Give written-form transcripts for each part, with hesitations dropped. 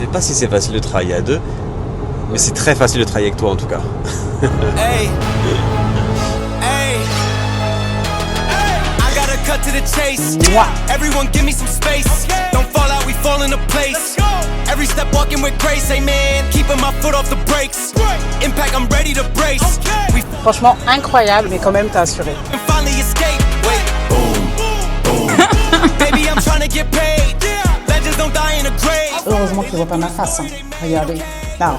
Je sais pas si c'est facile de travailler à deux, mais c'est très facile de travailler avec toi en tout cas. Hey. Hey. I gotta cut to the chase. Everyone give me some space. Don't fall out, we fall into place. Every step walking with grace, amen. Keeping my foot off the brakes. Impact, I'm ready to brace. We Franchement incroyable, mais quand même t'as assuré. finally escape. Wait. Boom. Boom. Baby, I'm trying to get paid. Legends don't die in a grave. Heureusement qu'ils voient pas ma face. Hein. Regardez. Là.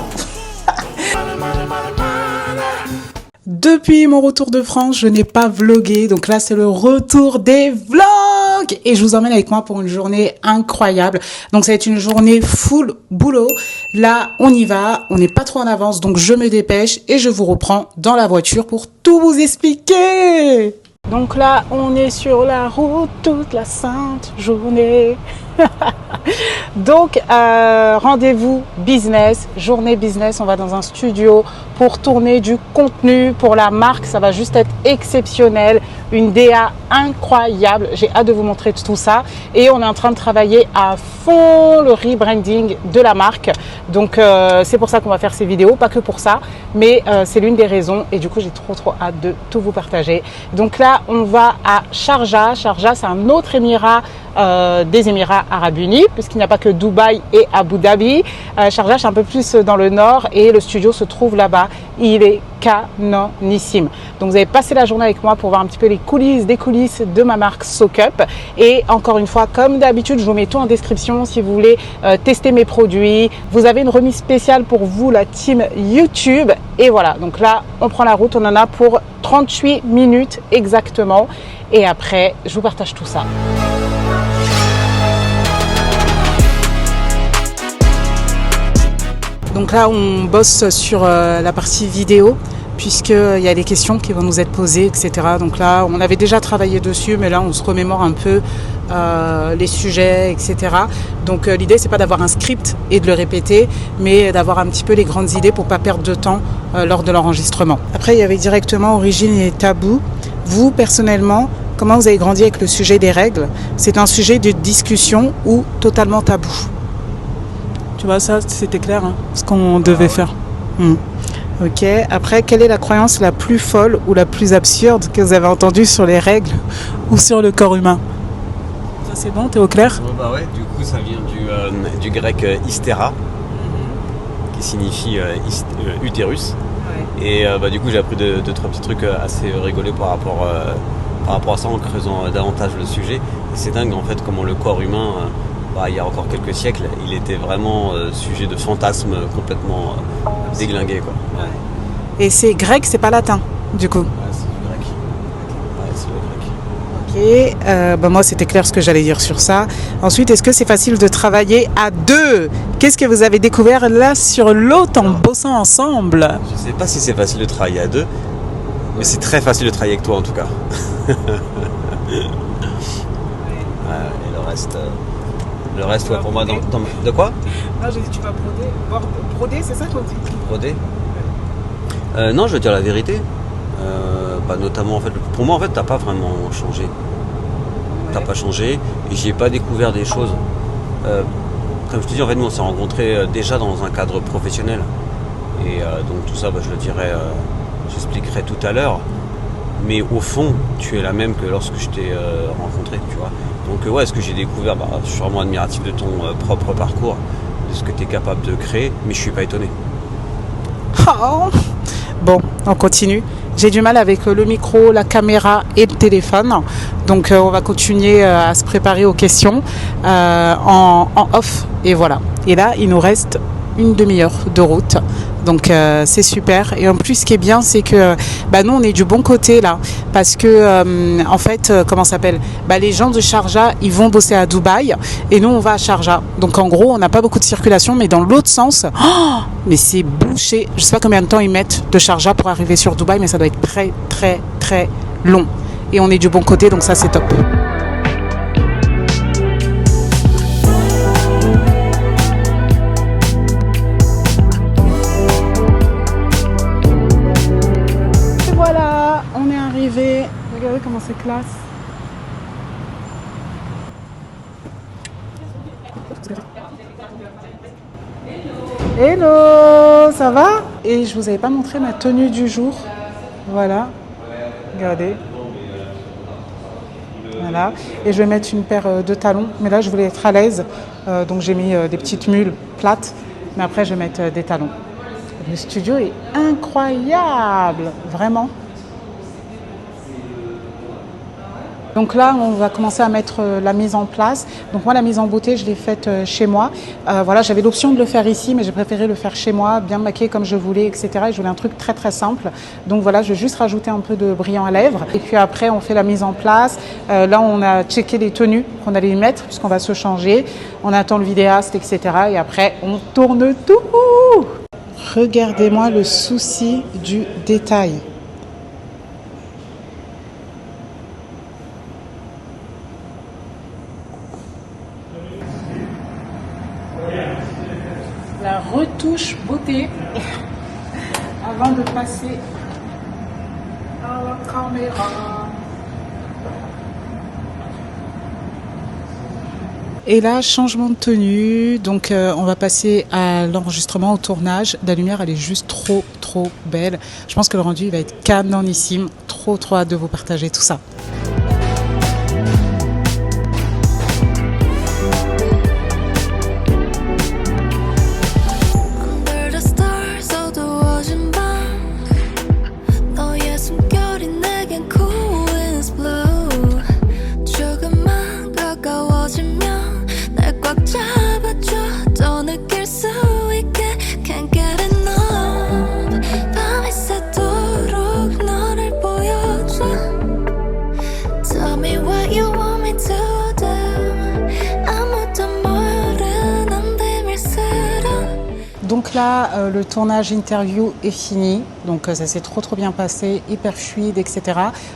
Depuis mon retour de France, je n'ai pas vlogué. Donc là, c'est le retour des vlogs. Et je vous emmène avec moi pour une journée incroyable. Donc ça va être une journée full boulot. Là, on y va. On n'est pas trop en avance. Donc je me dépêche et je vous reprends dans la voiture pour tout vous expliquer. Donc là, on est sur la route toute la sainte journée. Donc, rendez-vous business, journée business. On va dans un studio pour tourner du contenu pour la marque. Ça va juste être exceptionnel. Une DA incroyable. J'ai hâte de vous montrer tout ça. Et on est en train de travailler à fond le rebranding de la marque. Donc, c'est pour ça qu'on va faire ces vidéos. Pas que pour ça, mais c'est l'une des raisons. Et du coup, j'ai trop hâte de tout vous partager. Donc là, on va à Sharjah. Sharjah, c'est un autre émirat des Émirats Arabes Unis, puisqu'il n'y a pas que Dubaï et Abu Dhabi. Sharjah, c'est un peu plus dans le nord et le studio se trouve là-bas. Il est canonissime. Donc vous avez passé la journée avec moi pour voir un petit peu les coulisses des coulisses de ma marque SoCup. Et encore une fois, comme d'habitude, je vous mets tout en description si vous voulez tester mes produits. Vous avez une remise spéciale pour vous, la team YouTube. Et voilà, donc là, on prend la route. On en a pour 38 minutes exactement. Et après, je vous partage tout ça. Donc là, on bosse sur la partie vidéo, puisqu'il y a des questions qui vont nous être posées, etc. Donc là, on avait déjà travaillé dessus, mais là, on se remémore un peu les sujets, etc. Donc l'idée, c'est pas d'avoir un script et de le répéter, mais d'avoir un petit peu les grandes idées pour pas perdre de temps lors de l'enregistrement. Après, il y avait directement origine et tabou. Vous, personnellement, comment vous avez grandi avec le sujet des règles? C'est un sujet de discussion ou totalement tabou? Tu vois, ça, c'était clair, hein, ce qu'on devait faire. Ok. Après, quelle est la croyance la plus folle ou la plus absurde que vous avez entendue sur les règles ou sur le corps humain? Ça, c'est bon, t'es au clair? Bah ouais, du coup, ça vient du grec hystéra, qui signifie utérus. Ouais. Et du coup, j'ai appris deux, trois petits trucs assez rigolés par rapport à ça en creusant davantage le sujet. Et c'est dingue, en fait, comment le corps humain... il y a encore quelques siècles, il était vraiment sujet de fantasmes complètement déglingués, quoi. Ouais. Et c'est grec, c'est pas latin, du coup? Ouais, c'est du grec. Ouais, c'est le grec. Ok, moi c'était clair ce que j'allais dire sur ça. Ensuite, est-ce que c'est facile de travailler à deux? Qu'est-ce que vous avez découvert là sur l'autre en bossant ensemble? Je sais pas si c'est facile de travailler à deux, mais c'est très facile de travailler avec toi en tout cas. Et le reste... Le reste, ouais, pour moi, de quoi? Non, j'ai dit tu vas broder. Broder, c'est ça qu'on dit? Broder? Non, je veux dire la vérité. Notamment, en fait, pour moi, en fait, t'as pas vraiment changé. T'as pas changé et j'ai pas découvert des choses. Comme je te dis, en fait, nous, on s'est rencontrés déjà dans un cadre professionnel. Et donc, tout ça, je le dirai, j'expliquerai tout à l'heure. Mais au fond, tu es la même que lorsque je t'ai rencontré, tu vois. Donc ouais, ce que j'ai découvre, je suis vraiment admiratif de ton propre parcours, de ce que tu es capable de créer, mais je suis pas étonné. Oh. Bon, on continue. J'ai du mal avec le micro, la caméra et le téléphone. Donc on va continuer à se préparer aux questions en off. Et voilà. Et là, il nous reste une demi-heure de route. Donc c'est super. Et en plus, ce qui est bien, c'est que nous, on est du bon côté là. Parce que, en fait, comment ça s'appelle, les gens de Sharjah, ils vont bosser à Dubaï. Et nous, on va à Sharjah. Donc en gros, on n'a pas beaucoup de circulation. Mais dans l'autre sens, mais c'est bouché. Je sais pas combien de temps ils mettent de Sharjah pour arriver sur Dubaï. Mais ça doit être très, très, très long. Et on est du bon côté. Donc ça, c'est top. Regardez comment c'est classe. Hello, ça va? Et je vous avais pas montré ma tenue du jour. Voilà, regardez. Voilà, et je vais mettre une paire de talons, mais là je voulais être à l'aise, donc j'ai mis des petites mules plates, mais après je vais mettre des talons. Le studio est incroyable, vraiment. Donc là, on va commencer à mettre la mise en place. Donc moi, la mise en beauté, je l'ai faite chez moi. Voilà, j'avais l'option de le faire ici, mais j'ai préféré le faire chez moi, bien maquillé comme je voulais, etc. Et je voulais un truc très très simple. Donc voilà, je vais juste rajouter un peu de brillant à lèvres. Et puis après, on fait la mise en place. Là, on a checké les tenues qu'on allait y mettre, puisqu'on va se changer. On attend le vidéaste, etc. Et après, on tourne tout. Regardez-moi le souci du détail. La retouche beauté avant de passer à la caméra. Et là, changement de tenue. Donc, on va passer à l'enregistrement, au tournage. La lumière, elle est juste trop belle. Je pense que le rendu, il va être canonissime. Trop hâte de vous partager tout ça. Donc là, le tournage interview est fini, donc ça s'est trop bien passé, hyper fluide, etc.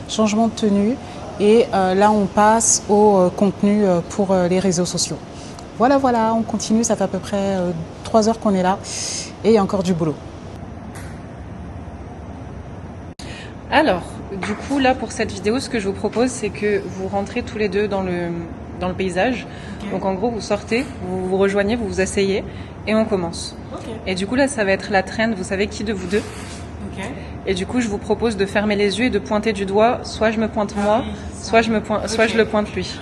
Changement de tenue et là on passe au contenu pour les réseaux sociaux. Voilà, on continue, ça fait à peu près 3 heures qu'on est là et il y a encore du boulot. Alors, du coup là pour cette vidéo, ce que je vous propose c'est que vous rentrez tous les deux dans le paysage. Okay. Donc en gros vous sortez, vous vous rejoignez, vous vous asseyez et on commence. Okay. Et du coup là ça va être la trend, vous savez qui de vous deux. Okay. Et du coup je vous propose de fermer les yeux et de pointer du doigt, soit je me pointe moi, soit je le pointe lui.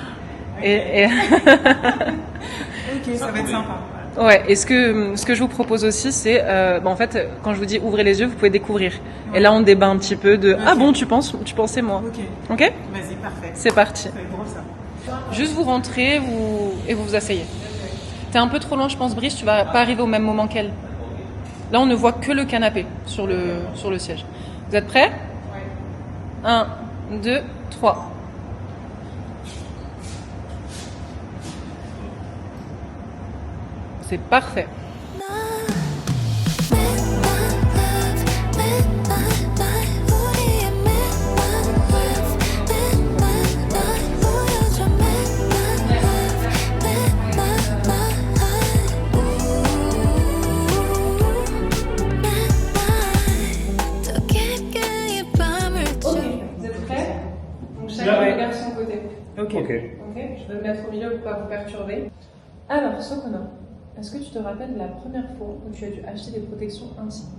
Okay. Et ok, ça va être sympa. Ouais, et ce que je vous propose aussi, c'est, en fait, quand je vous dis ouvrez les yeux, vous pouvez découvrir. Ouais. Et là, on débat un petit peu de, okay. Ah bon, tu pensais moi. Ok. Vas-y, parfait. C'est parti. Ça va être drôle, ça. Juste vous rentrez et vous vous asseyez. T'es un peu trop loin, je pense, Brice, tu vas pas arriver au même moment qu'elle. Là, on ne voit que le canapé sur le siège. Vous êtes prêts? Ouais. 1, 2, 3. C'est parfait. Chacun regarde son côté. Ok. Je vais me mettre au milieu pour pas vous perturber. Alors, Sokona, est-ce que tu te rappelles de la première fois où tu as dû acheter des protections intimes?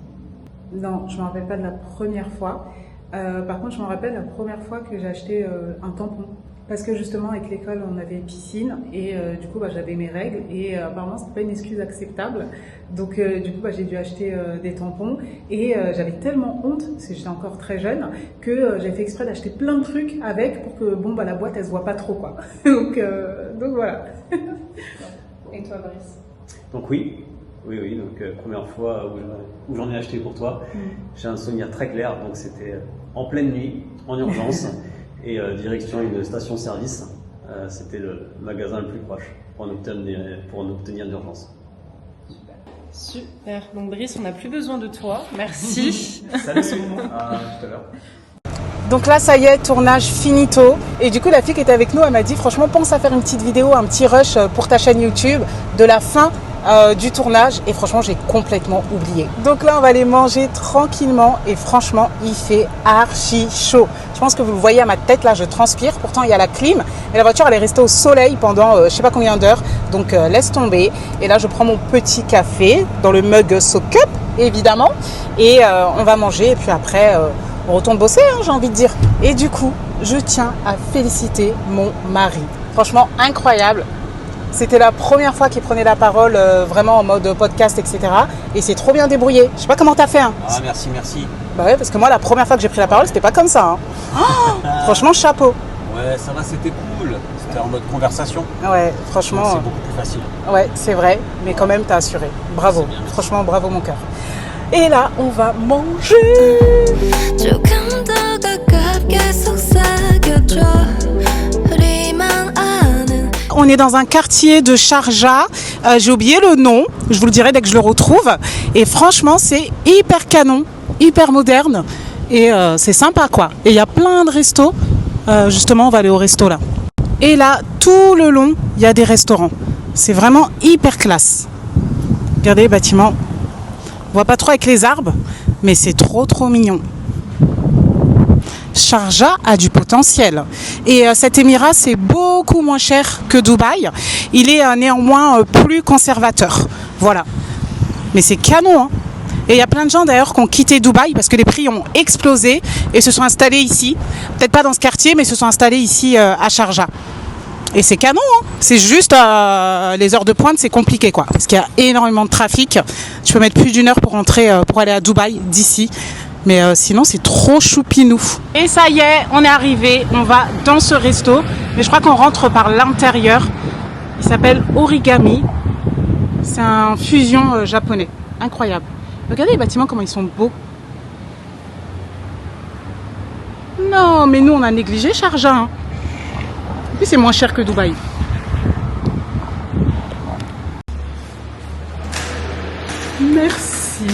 Non, je me rappelle pas de la première fois. Par contre, je me rappelle de la première fois que j'ai acheté un tampon. Parce que justement, avec l'école, on avait piscine et du coup, j'avais mes règles et apparemment, c'était pas une excuse acceptable. Donc, du coup, j'ai dû acheter des tampons et j'avais tellement honte, parce que j'étais encore très jeune, que j'ai fait exprès d'acheter plein de trucs avec pour que la boîte, elle se voit pas trop, quoi. donc voilà. Et toi, Brice? Donc oui. Donc première fois où j'en ai acheté pour toi, j'ai un souvenir très clair. Donc c'était en pleine nuit, en urgence. Et direction une station-service, c'était le magasin le plus proche pour en obtenir d'urgence. Super. Donc Brice, on n'a plus besoin de toi. Merci. Salut, à tout à l'heure. Donc là, ça y est, tournage finito. Et du coup, la fille qui était avec nous, elle m'a dit, franchement, pense à faire une petite vidéo, un petit rush pour ta chaîne YouTube de la fin du tournage et franchement j'ai complètement oublié. Donc là on va aller manger tranquillement et franchement il fait archi chaud. Je pense que vous le voyez à ma tête là, je transpire, pourtant il y a la clim et la voiture elle est restée au soleil pendant je sais pas combien d'heures, donc laisse tomber. Et là je prends mon petit café dans le mug So Cup évidemment et on va manger et puis après on retourne bosser j'ai envie de dire. Et du coup je tiens à féliciter mon mari, franchement incroyable. C'était la première fois qu'il prenait la parole vraiment en mode podcast, etc. Et c'est trop bien débrouillé. Je sais pas comment t'as fait. Hein. Ah, merci. Bah ouais, parce que moi, la première fois que j'ai pris la parole, c'était pas comme ça. Hein. Oh, franchement, chapeau. Ouais, ça va, c'était cool. C'était en mode conversation. Ouais, franchement. C'est beaucoup plus facile. Ouais, c'est vrai. Mais quand même, t'as assuré. Bravo. Bien, franchement, bravo mon cœur. Et là, on va manger. On est dans un quartier de Sharjah, j'ai oublié le nom, je vous le dirai dès que je le retrouve. Et franchement, c'est hyper canon, hyper moderne et c'est sympa quoi. Et il y a plein de restos, justement on va aller au resto là. Et là, tout le long, il y a des restaurants. C'est vraiment hyper classe. Regardez les bâtiments, on voit pas trop avec les arbres, mais c'est trop mignon. Sharjah a du potentiel et cet émirat c'est beaucoup moins cher que Dubaï. Il est néanmoins plus conservateur, voilà. Mais c'est canon hein. Et il y a plein de gens d'ailleurs qui ont quitté Dubaï parce que les prix ont explosé et se sont installés ici. Peut-être pas dans ce quartier mais se sont installés ici à Sharjah. Et c'est canon hein. C'est juste les heures de pointe c'est compliqué quoi parce qu'il y a énormément de trafic. Tu peux mettre plus d'une heure pour rentrer pour aller à Dubaï d'ici. Mais sinon, c'est trop choupinou. Et ça y est, on est arrivé. On va dans ce resto. Mais je crois qu'on rentre par l'intérieur. Il s'appelle Origami. C'est un fusion japonais. Incroyable. Regardez les bâtiments, comment ils sont beaux. Non, mais nous, on a négligé Sharjah. Hein. Et puis, c'est moins cher que Dubaï. Merci.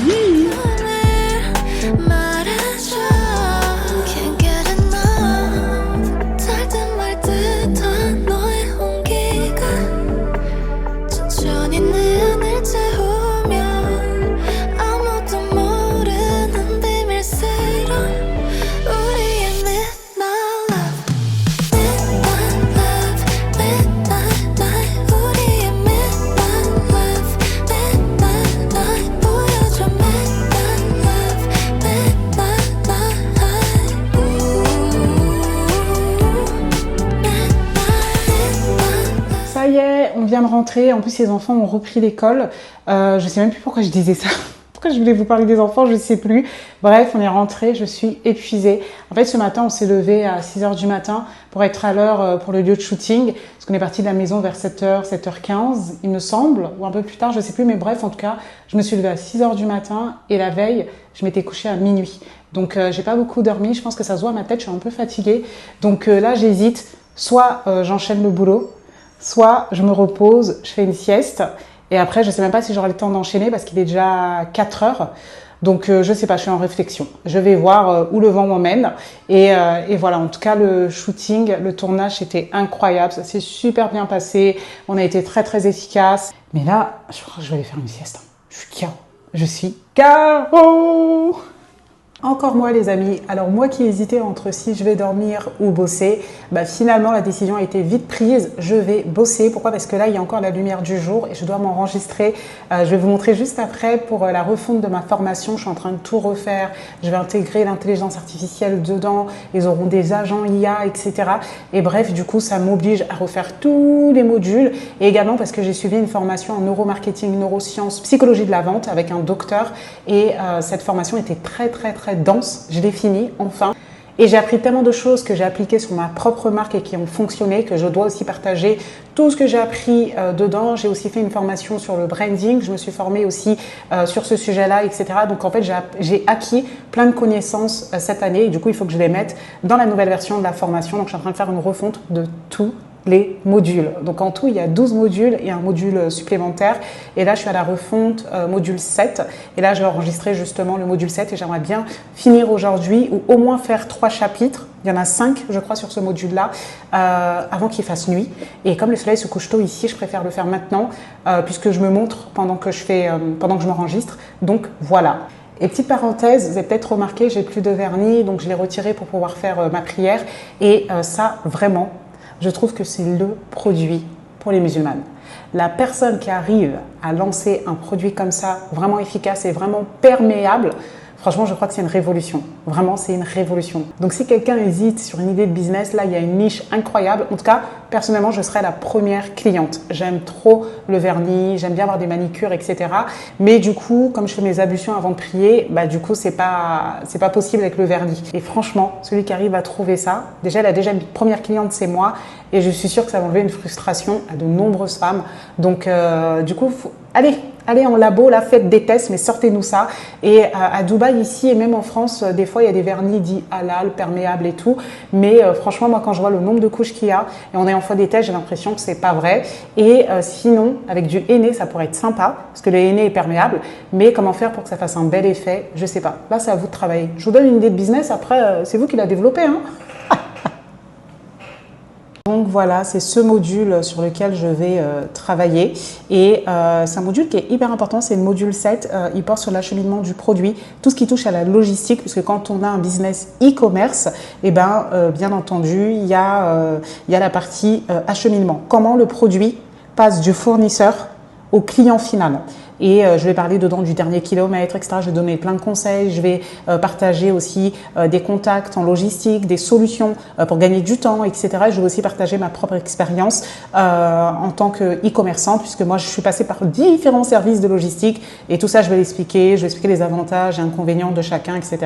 On vient de rentrer, en plus les enfants ont repris l'école, je sais même plus pourquoi je disais ça, pourquoi je voulais vous parler des enfants, je sais plus. Bref, on est rentré, je suis épuisée. En fait ce matin on s'est levé à 6h du matin pour être à l'heure pour le lieu de shooting, parce qu'on est parti de la maison vers 7h, 7h15 il me semble, ou un peu plus tard, je sais plus, mais bref en tout cas je me suis levée à 6h du matin et la veille je m'étais couchée à minuit. Donc j'ai pas beaucoup dormi, je pense que ça se voit à ma tête, je suis un peu fatiguée. Donc là j'hésite, soit j'enchaîne le boulot, soit je me repose, je fais une sieste et après je sais même pas si j'aurai le temps d'enchaîner parce qu'il est déjà 4 heures. Donc je sais pas, je suis en réflexion. Je vais voir où le vent m'emmène et voilà. En tout cas le shooting, le tournage c'était incroyable, ça s'est super bien passé. On a été très efficace. Mais là, je crois que je vais aller faire une sieste. Je suis KO. Je suis KO. Encore moi les amis, alors moi qui hésitais entre si je vais dormir ou bosser, bah finalement la décision a été vite prise, je vais bosser. Pourquoi? Parce que là il y a encore la lumière du jour et je dois m'enregistrer. Je vais vous montrer juste après pour la refonte de ma formation, je suis en train de tout refaire, je vais intégrer l'intelligence artificielle dedans, ils auront des agents IA, etc. Et bref, du coup ça m'oblige à refaire tous les modules et également parce que j'ai suivi une formation en neuromarketing, neurosciences, psychologie de la vente avec un docteur et cette formation était très dense, je l'ai fini enfin et j'ai appris tellement de choses que j'ai appliquées sur ma propre marque et qui ont fonctionné que je dois aussi partager tout ce que j'ai appris dedans. J'ai aussi fait une formation sur le branding, je me suis formée aussi sur ce sujet-là, etc. Donc en fait j'ai acquis plein de connaissances cette année et du coup il faut que je les mette dans la nouvelle version de la formation. Donc je suis en train de faire une refonte de tout les modules. Donc en tout, il y a 12 modules et un module supplémentaire. Et là, je suis à la refonte module 7. Et là, je vais enregistrer justement le module 7 et j'aimerais bien finir aujourd'hui ou au moins faire 3 chapitres. Il y en a 5, je crois, sur ce module-là, avant qu'il fasse nuit. Et comme le soleil se couche tôt ici, je préfère le faire maintenant puisque je me montre pendant que je m'enregistre. Donc voilà. Et petite parenthèse, vous avez peut-être remarqué, j'ai plus de vernis, donc je l'ai retiré pour pouvoir faire ma prière. Et ça, vraiment, je trouve que c'est le produit pour les musulmanes. La personne qui arrive à lancer un produit comme ça, vraiment efficace et vraiment perméable, franchement, je crois que c'est une révolution. Vraiment, c'est une révolution. Donc, si quelqu'un hésite sur une idée de business, là, il y a une niche incroyable. En tout cas, personnellement, je serai la première cliente. J'aime trop le vernis, j'aime bien avoir des manicures, etc. Mais du coup, comme je fais mes ablutions avant de prier, bah, du coup, c'est pas possible avec le vernis. Et franchement, celui qui arrive à trouver ça, déjà, elle a déjà une première cliente, c'est moi. Et je suis sûre que ça va enlever une frustration à de nombreuses femmes. Donc, du coup, allez en labo, là, faites des tests, mais sortez-nous ça. Et à Dubaï, ici, et même en France, des fois, il y a des vernis dits halal, perméables et tout. Mais franchement, moi, quand je vois le nombre de couches qu'il y a, et on est en fois des tests, j'ai l'impression que c'est pas vrai. Et sinon, avec du henné, ça pourrait être sympa, parce que le henné est perméable. Mais comment faire pour que ça fasse un bel effet? Je sais pas. Là, c'est à vous de travailler. Je vous donne une idée de business, après, c'est vous qui la développez, hein. Donc voilà, c'est ce module sur lequel je vais travailler et c'est un module qui est hyper important, c'est le module 7, il porte sur l'acheminement du produit, tout ce qui touche à la logistique, parce que quand on a un business e-commerce, bien entendu, il y a la partie acheminement. Comment le produit passe du fournisseur au client final. Et je vais parler dedans du dernier kilomètre, etc. Je vais donner plein de conseils. Je vais partager aussi des contacts en logistique, des solutions pour gagner du temps, etc. Et je vais aussi partager ma propre expérience en tant que e-commerçant, puisque moi, je suis passée par différents services de logistique. Et tout ça, je vais l'expliquer. Je vais expliquer les avantages et inconvénients de chacun, etc.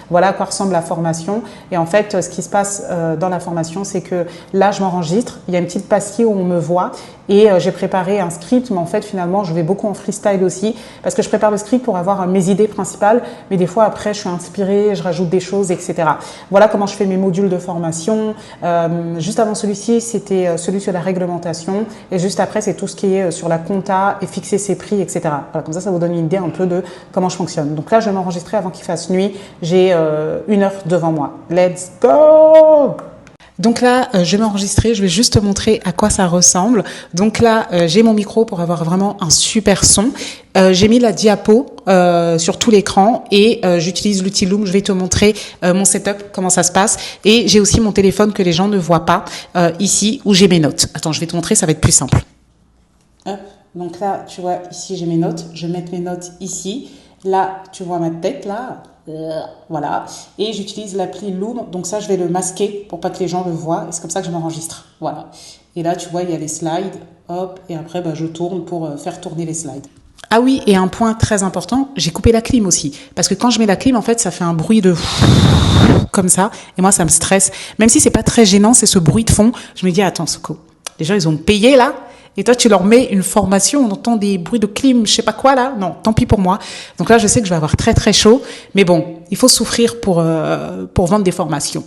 Voilà à quoi ressemble la formation. Et en fait, ce qui se passe dans la formation, c'est que là, je m'enregistre. Il y a une petite pastille où on me voit. Et j'ai préparé un script, mais en fait, finalement, je vais beaucoup en freestyle aussi, parce que je prépare le script pour avoir mes idées principales, mais des fois, après, je suis inspirée, je rajoute des choses, etc. Voilà comment je fais mes modules de formation. Juste avant celui-ci, c'était celui sur la réglementation, et juste après, c'est tout ce qui est sur la compta et fixer ses prix, etc. Voilà, comme ça vous donne une idée un peu de comment je fonctionne. Donc là, je vais m'enregistrer avant qu'il fasse nuit. J'ai 1 heure devant moi. Let's go! Donc là, je vais m'enregistrer, je vais juste te montrer à quoi ça ressemble. Donc là, j'ai mon micro pour avoir vraiment un super son. J'ai mis la diapo sur tout l'écran et j'utilise l'outil Loom. Je vais te montrer mon setup, comment ça se passe. Et j'ai aussi mon téléphone que les gens ne voient pas ici où j'ai mes notes. Attends, je vais te montrer, ça va être plus simple. Hop. Donc là, tu vois, ici j'ai mes notes. Je vais mettre mes notes ici. Là, tu vois ma tête là. Voilà, et j'utilise l'appli Loom, donc ça je vais le masquer pour pas que les gens le voient, et c'est comme ça que je m'enregistre. Voilà, et là tu vois il y a les slides, hop, et après je tourne pour faire tourner les slides. Ah oui, et un point très important, j'ai coupé la clim aussi, parce que quand je mets la clim, en fait ça fait un bruit de comme ça, et moi ça me stresse, même si c'est pas très gênant, c'est ce bruit de fond. Je me dis attends Soko, les gens ils ont payé là. Et toi, tu leur mets une formation, on entend des bruits de clim, je sais pas quoi là. Non, tant pis pour moi. Donc là, je sais que je vais avoir très très chaud. Mais bon, il faut souffrir pour vendre des formations.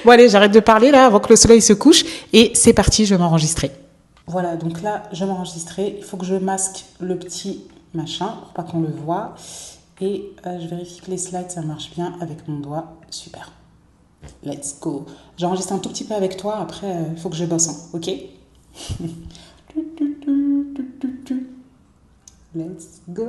Bon allez, j'arrête de parler là avant que le soleil se couche. Et c'est parti, je vais m'enregistrer. Voilà, donc là, je vais m'enregistrer. Il faut que je masque le petit machin pour pas qu'on le voit. Et je vérifie que les slides, ça marche bien avec mon doigt. Super. Let's go. J'enregistre un tout petit peu avec toi. Après, il faut que je bosse, hein, ok? Let's go.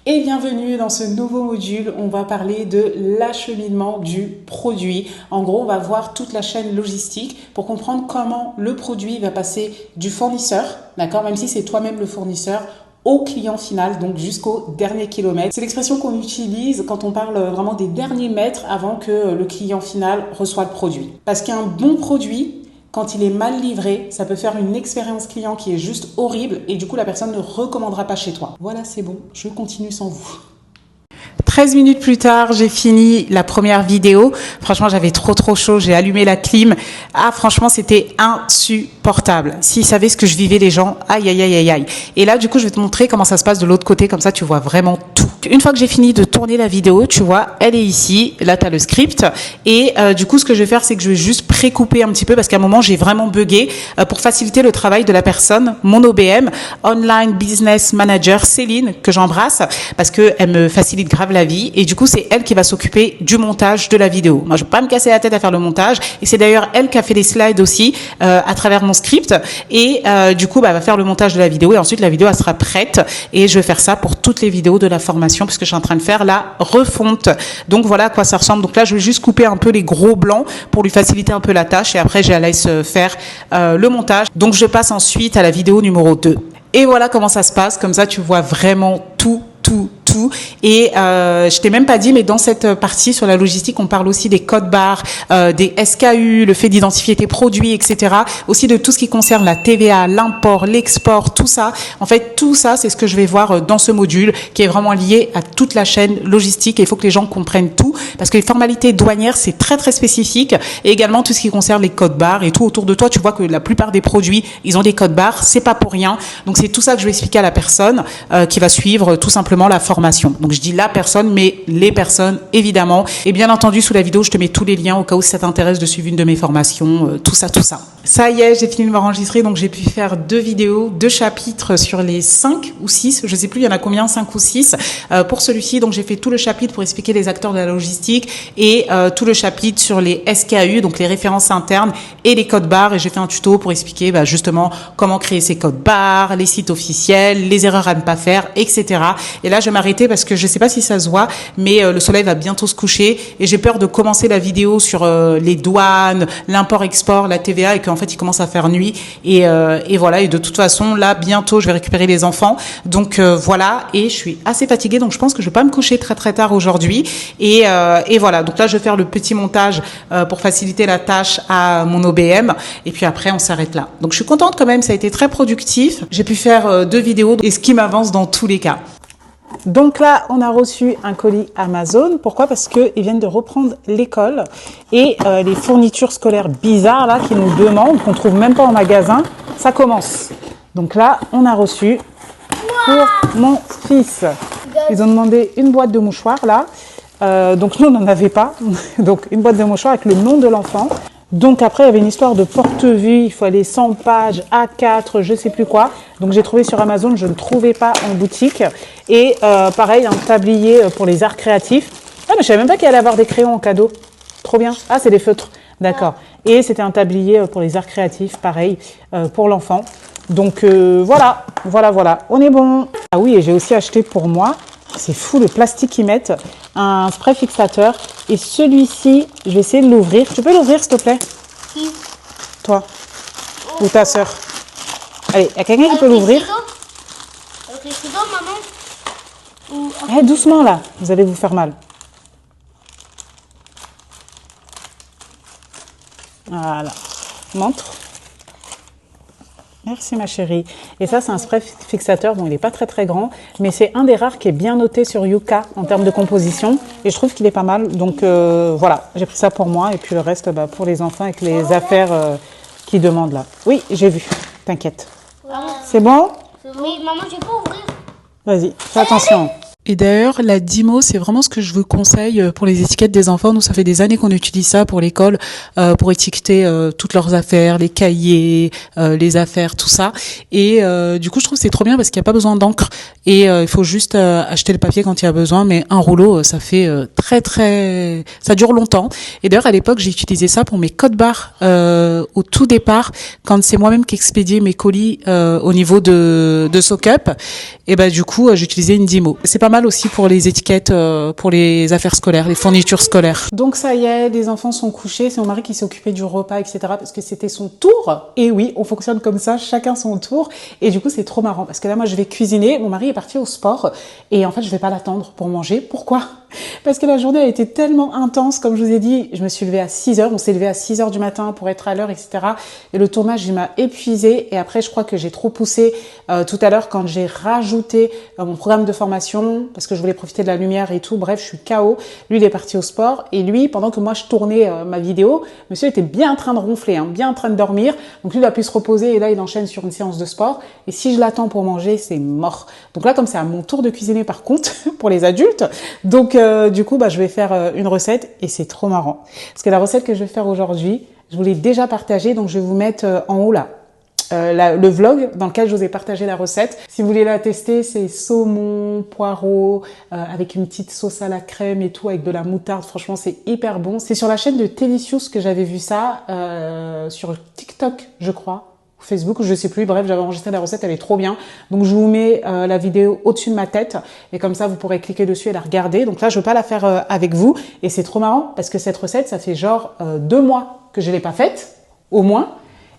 Et bienvenue dans ce nouveau module. On va parler de l'acheminement du produit. En gros, on va voir toute la chaîne logistique pour comprendre comment le produit va passer du fournisseur, d'accord, même si c'est toi-même le fournisseur, au client final, donc jusqu'au dernier kilomètre. C'est l'expression qu'on utilise quand on parle vraiment des derniers mètres avant que le client final reçoit le produit. Parce qu'un bon produit, quand il est mal livré, ça peut faire une expérience client qui est juste horrible et du coup, la personne ne recommandera pas chez toi. Voilà, c'est bon, je continue sans vous. 13 minutes plus tard, j'ai fini la première vidéo. Franchement, j'avais trop chaud. J'ai allumé la clim. Ah, franchement, c'était insupportable. S'ils savaient ce que je vivais, les gens, aïe. Et là, du coup, je vais te montrer comment ça se passe de l'autre côté. Comme ça, tu vois vraiment tout. une fois que j'ai fini de tourner la vidéo, tu vois, elle est ici. Là, tu as le script. Et du coup, ce que je vais faire, c'est que je vais juste pré-couper un petit peu parce qu'à un moment, j'ai vraiment bugué pour faciliter le travail de la personne. Mon OBM, Online Business Manager, Céline, que j'embrasse parce qu'elle me facilite grave la vie. Et du coup, c'est elle qui va s'occuper du montage de la vidéo. Moi, je vais pas me casser la tête à faire le montage. Et c'est d'ailleurs elle qui a fait les slides aussi à travers mon script. Et du coup, elle va faire le montage de la vidéo. Et ensuite, la vidéo, elle sera prête. Et je vais faire ça pour toutes les vidéos de la formation puisque je suis en train de faire la refonte. Donc, voilà à quoi ça ressemble. Donc là, je vais juste couper un peu les gros blancs pour lui faciliter un peu la tâche. Et après, je la laisse faire le montage. Donc, je passe ensuite à la vidéo numéro 2. Et voilà comment ça se passe. Comme ça, tu vois vraiment tout. Et je t'ai même pas dit, mais dans cette partie sur la logistique, on parle aussi des codes barres, des SKU, le fait d'identifier tes produits, etc. Aussi de tout ce qui concerne la TVA, l'import, l'export, tout ça. En fait, tout ça, c'est ce que je vais voir dans ce module qui est vraiment lié à toute la chaîne logistique. Et il faut que les gens comprennent tout parce que les formalités douanières, c'est très, très spécifique. Et également tout ce qui concerne les codes barres et tout autour de toi. Tu vois que la plupart des produits, ils ont des codes barres. C'est pas pour rien. Donc, c'est tout ça que je vais expliquer à la personne qui va suivre tout simplement la formation. Donc je dis la personne, mais les personnes évidemment. Et bien entendu, sous la vidéo, je te mets tous les liens au cas où ça t'intéresse de suivre une de mes formations, tout ça. Ça y est, j'ai fini de m'enregistrer, donc j'ai pu faire 2 vidéos, 2 chapitres sur les 5 ou 6, je sais plus, il y en a combien, 5 ou 6 pour celui-ci. Donc j'ai fait tout le chapitre pour expliquer les acteurs de la logistique et tout le chapitre sur les SKU, donc les références internes et les codes barres. Et j'ai fait un tuto pour expliquer justement comment créer ces codes barres, les sites officiels, les erreurs à ne pas faire, etc. Et là, je vais m'arrêter parce que je sais pas si ça se voit, mais le soleil va bientôt se coucher et j'ai peur de commencer la vidéo sur les douanes, l'import-export, la TVA et qu'en fait il commence à faire nuit et voilà. Et de toute façon là bientôt je vais récupérer les enfants, donc voilà. Et je suis assez fatiguée, donc je pense que je vais pas me coucher très très tard aujourd'hui et voilà. Donc là je vais faire le petit montage pour faciliter la tâche à mon OBM et puis après on s'arrête là. Donc je suis contente quand même, ça a été très productif. J'ai pu faire 2 vidéos et ce qui m'avance dans tous les cas. Donc là, on a reçu un colis Amazon. Pourquoi? Parce qu'ils viennent de reprendre l'école et les fournitures scolaires bizarres là qu'ils nous demandent, qu'on trouve même pas en magasin, ça commence. Donc là, on a reçu pour mon fils. Ils ont demandé une boîte de mouchoirs là. Donc nous, on n'en avait pas. Donc une boîte de mouchoirs avec le nom de l'enfant. Donc après, il y avait une histoire de porte-vue, il fallait 100 pages, A4, je sais plus quoi. Donc j'ai trouvé sur Amazon, je ne trouvais pas en boutique. Et pareil, un tablier pour les arts créatifs. Ah, mais je savais même pas qu'il allait avoir des crayons en cadeau. Trop bien. Ah, c'est des feutres. D'accord. Et c'était un tablier pour les arts créatifs, pareil, pour l'enfant. Donc voilà. On est bon. Ah oui, et j'ai aussi acheté pour moi, c'est fou le plastique qu'ils mettent, un spray fixateur. Et celui-ci, je vais essayer de l'ouvrir. Tu peux l'ouvrir, s'il te plaît? Qui? Toi. Ou ta sœur. Allez, il y a quelqu'un qui peut l'ouvrir? Avec les ciseaux, maman? Eh, doucement, là. Vous allez vous faire mal. Voilà. Montre. Merci ma chérie. Et ça, c'est un spray fixateur. Bon, il n'est pas très très grand, mais c'est un des rares qui est bien noté sur Yuka en termes de composition. Et je trouve qu'il est pas mal. Donc voilà, j'ai pris ça pour moi et puis le reste pour les enfants avec les affaires qu'ils demandent là. Oui, j'ai vu. T'inquiète. C'est bon? Oui, maman, je peux ouvrir? Vas-y, fais attention. Et d'ailleurs, la Dymo, c'est vraiment ce que je vous conseille pour les étiquettes des enfants. Nous, ça fait des années qu'on utilise ça pour l'école, pour étiqueter toutes leurs affaires, les cahiers, les affaires, tout ça. Et du coup, je trouve que c'est trop bien parce qu'il n'y a pas besoin d'encre. Et il faut juste acheter le papier quand il y a besoin. Mais un rouleau, ça fait ça dure longtemps. Et d'ailleurs, à l'époque, j'ai utilisé ça pour mes codes barres au tout départ, quand c'est moi-même qui expédiais mes colis au niveau de SoCup. Et du coup, j'utilisais une Dymo. C'est pas mal aussi pour les étiquettes, pour les affaires scolaires, les fournitures scolaires. Donc ça y est, les enfants sont couchés. C'est mon mari qui s'est occupé du repas, etc. parce que c'était son tour. Et oui, on fonctionne comme ça, chacun son tour. Et du coup, c'est trop marrant parce que là, moi, je vais cuisiner. Mon mari est parti au sport et en fait, je vais pas l'attendre pour manger. Pourquoi? parce que la journée a été tellement intense. Comme je vous ai dit, je me suis levée à 6h. On s'est levé à 6h du matin pour être à l'heure, etc. Et le tournage, il m'a épuisée. Et après, je crois que j'ai trop poussé tout à l'heure quand j'ai rajouté mon programme de formation parce que je voulais profiter de la lumière et tout. Bref, je suis KO. Lui, il est parti au sport. Et lui, pendant que moi, je tournais ma vidéo, monsieur était bien en train de ronfler, hein, bien en train de dormir. Donc lui, il a pu se reposer et là, il enchaîne sur une séance de sport. Et si je l'attends pour manger, c'est mort. Donc là, comme c'est à mon tour de cuisiner par contre, pour les adultes, donc du coup, je vais faire une recette et c'est trop marrant. Parce que la recette que je vais faire aujourd'hui, je vous l'ai déjà partagée, donc je vais vous mettre en haut là. Le vlog dans lequel je vous ai partagé la recette. Si vous voulez la tester, c'est saumon, poireau, avec une petite sauce à la crème et tout, avec de la moutarde. Franchement, c'est hyper bon. C'est sur la chaîne de Telicious que j'avais vu ça, sur TikTok, je crois. Facebook, je sais plus, bref, j'avais enregistré la recette, elle est trop bien. Donc je vous mets la vidéo au-dessus de ma tête et comme ça vous pourrez cliquer dessus et la regarder. Donc là je veux pas la faire avec vous et c'est trop marrant parce que cette recette ça fait genre 2 mois que je l'ai pas faite, au moins.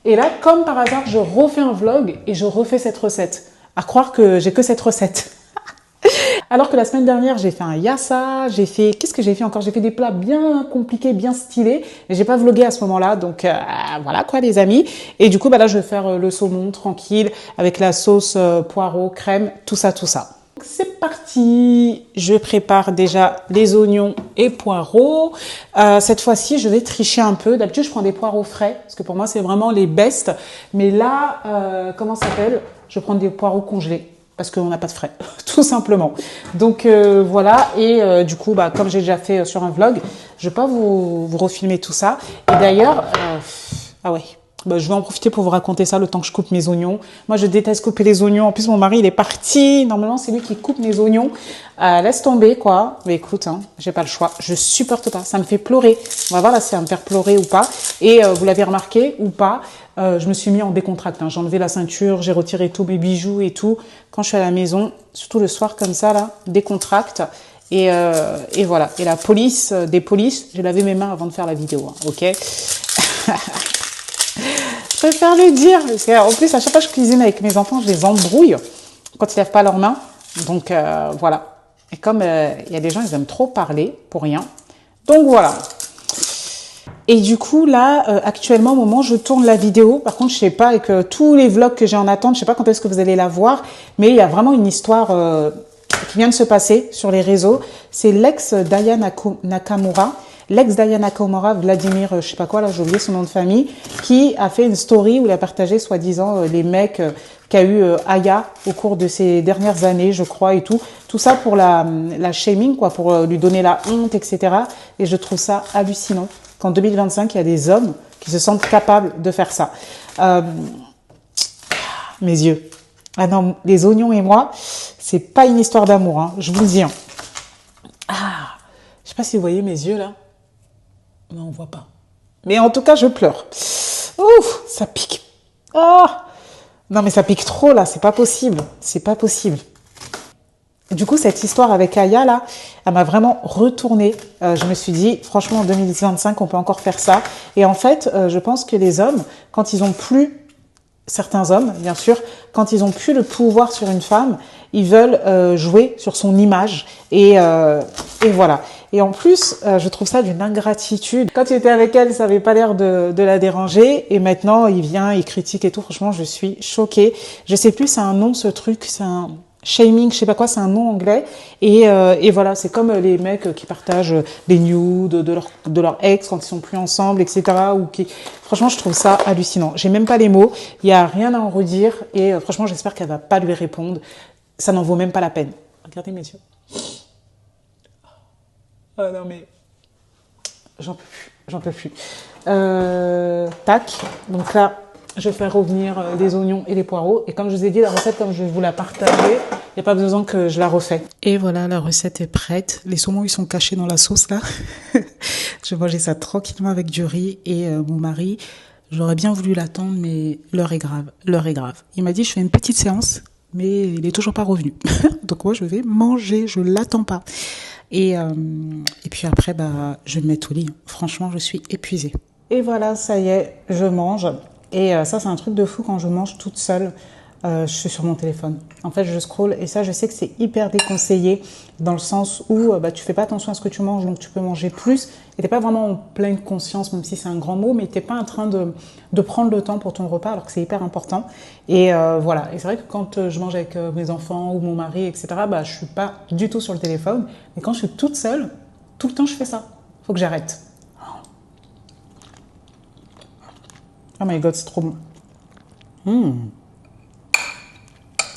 Et là comme par hasard je refais un vlog et je refais cette recette. À croire que j'ai que cette recette. Alors que la semaine dernière, j'ai fait un yassa, qu'est-ce que j'ai fait encore? J'ai fait des plats bien compliqués, bien stylés, mais j'ai pas vlogué à ce moment-là, donc voilà quoi les amis. Et du coup, là, je vais faire le saumon tranquille, avec la sauce poireau, crème, tout ça, tout ça. C'est parti. Je prépare déjà les oignons et poireaux. Cette fois-ci, je vais tricher un peu. D'habitude, je prends des poireaux frais, parce que pour moi, c'est vraiment les best. Mais là, comment ça s'appelle? Je prends des poireaux congelés. Parce qu'on n'a pas de frais, tout simplement. Donc voilà, et du coup, comme j'ai déjà fait sur un vlog, je vais pas vous refilmer tout ça. Et d'ailleurs, ah ouais, je vais en profiter pour vous raconter ça le temps que je coupe mes oignons. Moi, je déteste couper les oignons. En plus, mon mari, il est parti. Normalement, c'est lui qui coupe mes oignons. Laisse tomber, quoi. Mais écoute, hein, j'ai pas le choix. Je supporte pas. Ça me fait pleurer. On va voir là si ça va me faire pleurer ou pas. Et vous l'avez remarqué ou pas, je me suis mis en décontracte. Hein. J'ai enlevé la ceinture, j'ai retiré tous mes bijoux et tout. Quand je suis à la maison, surtout le soir comme ça, là, décontracte. Et voilà. Et la police, des polices, j'ai lavé mes mains avant de faire la vidéo. Hein, ok. Je préfère le dire, parce qu'en plus, à chaque fois que je cuisine avec mes enfants, je les embrouille quand ils lèvent pas leurs mains. Donc, voilà. Et comme il y a des gens, ils aiment trop parler pour rien. Donc, voilà. Et du coup, là, actuellement, au moment où je tourne la vidéo, par contre, je sais pas, avec tous les vlogs que j'ai en attente, je sais pas quand est-ce que vous allez la voir, mais il y a vraiment une histoire qui vient de se passer sur les réseaux. C'est l'ex d'Aya Nakamura. L'ex d'Aya Nakamura, Vladimir, je sais pas quoi, là, j'ai oublié son nom de famille, qui a fait une story où il a partagé, soi-disant, les mecs qu'a eu Aya au cours de ces dernières années, je crois, et tout. Tout ça pour la shaming, quoi, pour lui donner la honte, etc. Et je trouve ça hallucinant qu'en 2025, il y a des hommes qui se sentent capables de faire ça. Mes yeux. Ah non, les oignons et moi, c'est pas une histoire d'amour, hein, je vous le dis. Hein. Ah, je sais pas si vous voyez mes yeux, là. Non, on voit pas. Mais en tout cas, je pleure. Ouf, ça pique. Ah, non, mais ça pique trop, là. C'est pas possible. C'est pas possible. Du coup, cette histoire avec Aya, là, elle m'a vraiment retournée. Je me suis dit, franchement, en 2025, on peut encore faire ça. Et en fait, je pense que les hommes, quand ils ont plus, certains hommes, bien sûr, quand ils ont plus le pouvoir sur une femme, ils veulent jouer sur son image. Et voilà. Et en plus, je trouve ça d'une ingratitude. Quand il était avec elle, ça avait pas l'air de la déranger. Et maintenant, il vient, il critique et tout. Franchement, je suis choquée. Je sais plus, c'est un nom, ce truc. C'est un shaming, je sais pas quoi, c'est un nom anglais. Et voilà, c'est comme les mecs qui partagent des nudes de leur ex quand ils sont plus ensemble, etc. Franchement, je trouve ça hallucinant. J'ai même pas les mots. Il y a rien à en redire. Et franchement, j'espère qu'elle va pas lui répondre. Ça n'en vaut même pas la peine. Regardez mes yeux. Ah non mais j'en peux plus. Tac. Donc là, je vais faire revenir les oignons et les poireaux. Et comme je vous ai dit, la recette, comme je vais vous la partager, il n'y a pas besoin que je la refais. Et voilà, la recette est prête. Les saumons, ils sont cachés dans la sauce là. Je vais manger ça tranquillement avec du riz. Et mon mari, j'aurais bien voulu l'attendre, mais l'heure est grave. L'heure est grave. Il m'a dit, je fais une petite séance, mais il est toujours pas revenu. Donc moi, je vais manger, je l'attends pas. Et puis après, je vais me mettre au lit. Franchement, je suis épuisée. Et voilà, ça y est, je mange. Et ça, c'est un truc de fou quand je mange toute seule. je suis sur mon téléphone. En fait, je scrolle et ça, je sais que c'est hyper déconseillé dans le sens où tu fais pas attention à ce que tu manges, donc tu peux manger plus et t'es pas vraiment en pleine conscience, même si c'est un grand mot, mais t'es pas en train de prendre le temps pour ton repas alors que c'est hyper important. Et voilà. Et c'est vrai que quand je mange avec mes enfants ou mon mari, etc., je suis pas du tout sur le téléphone. Mais quand je suis toute seule, tout le temps, je fais ça. Faut que j'arrête. Oh my god, c'est trop bon.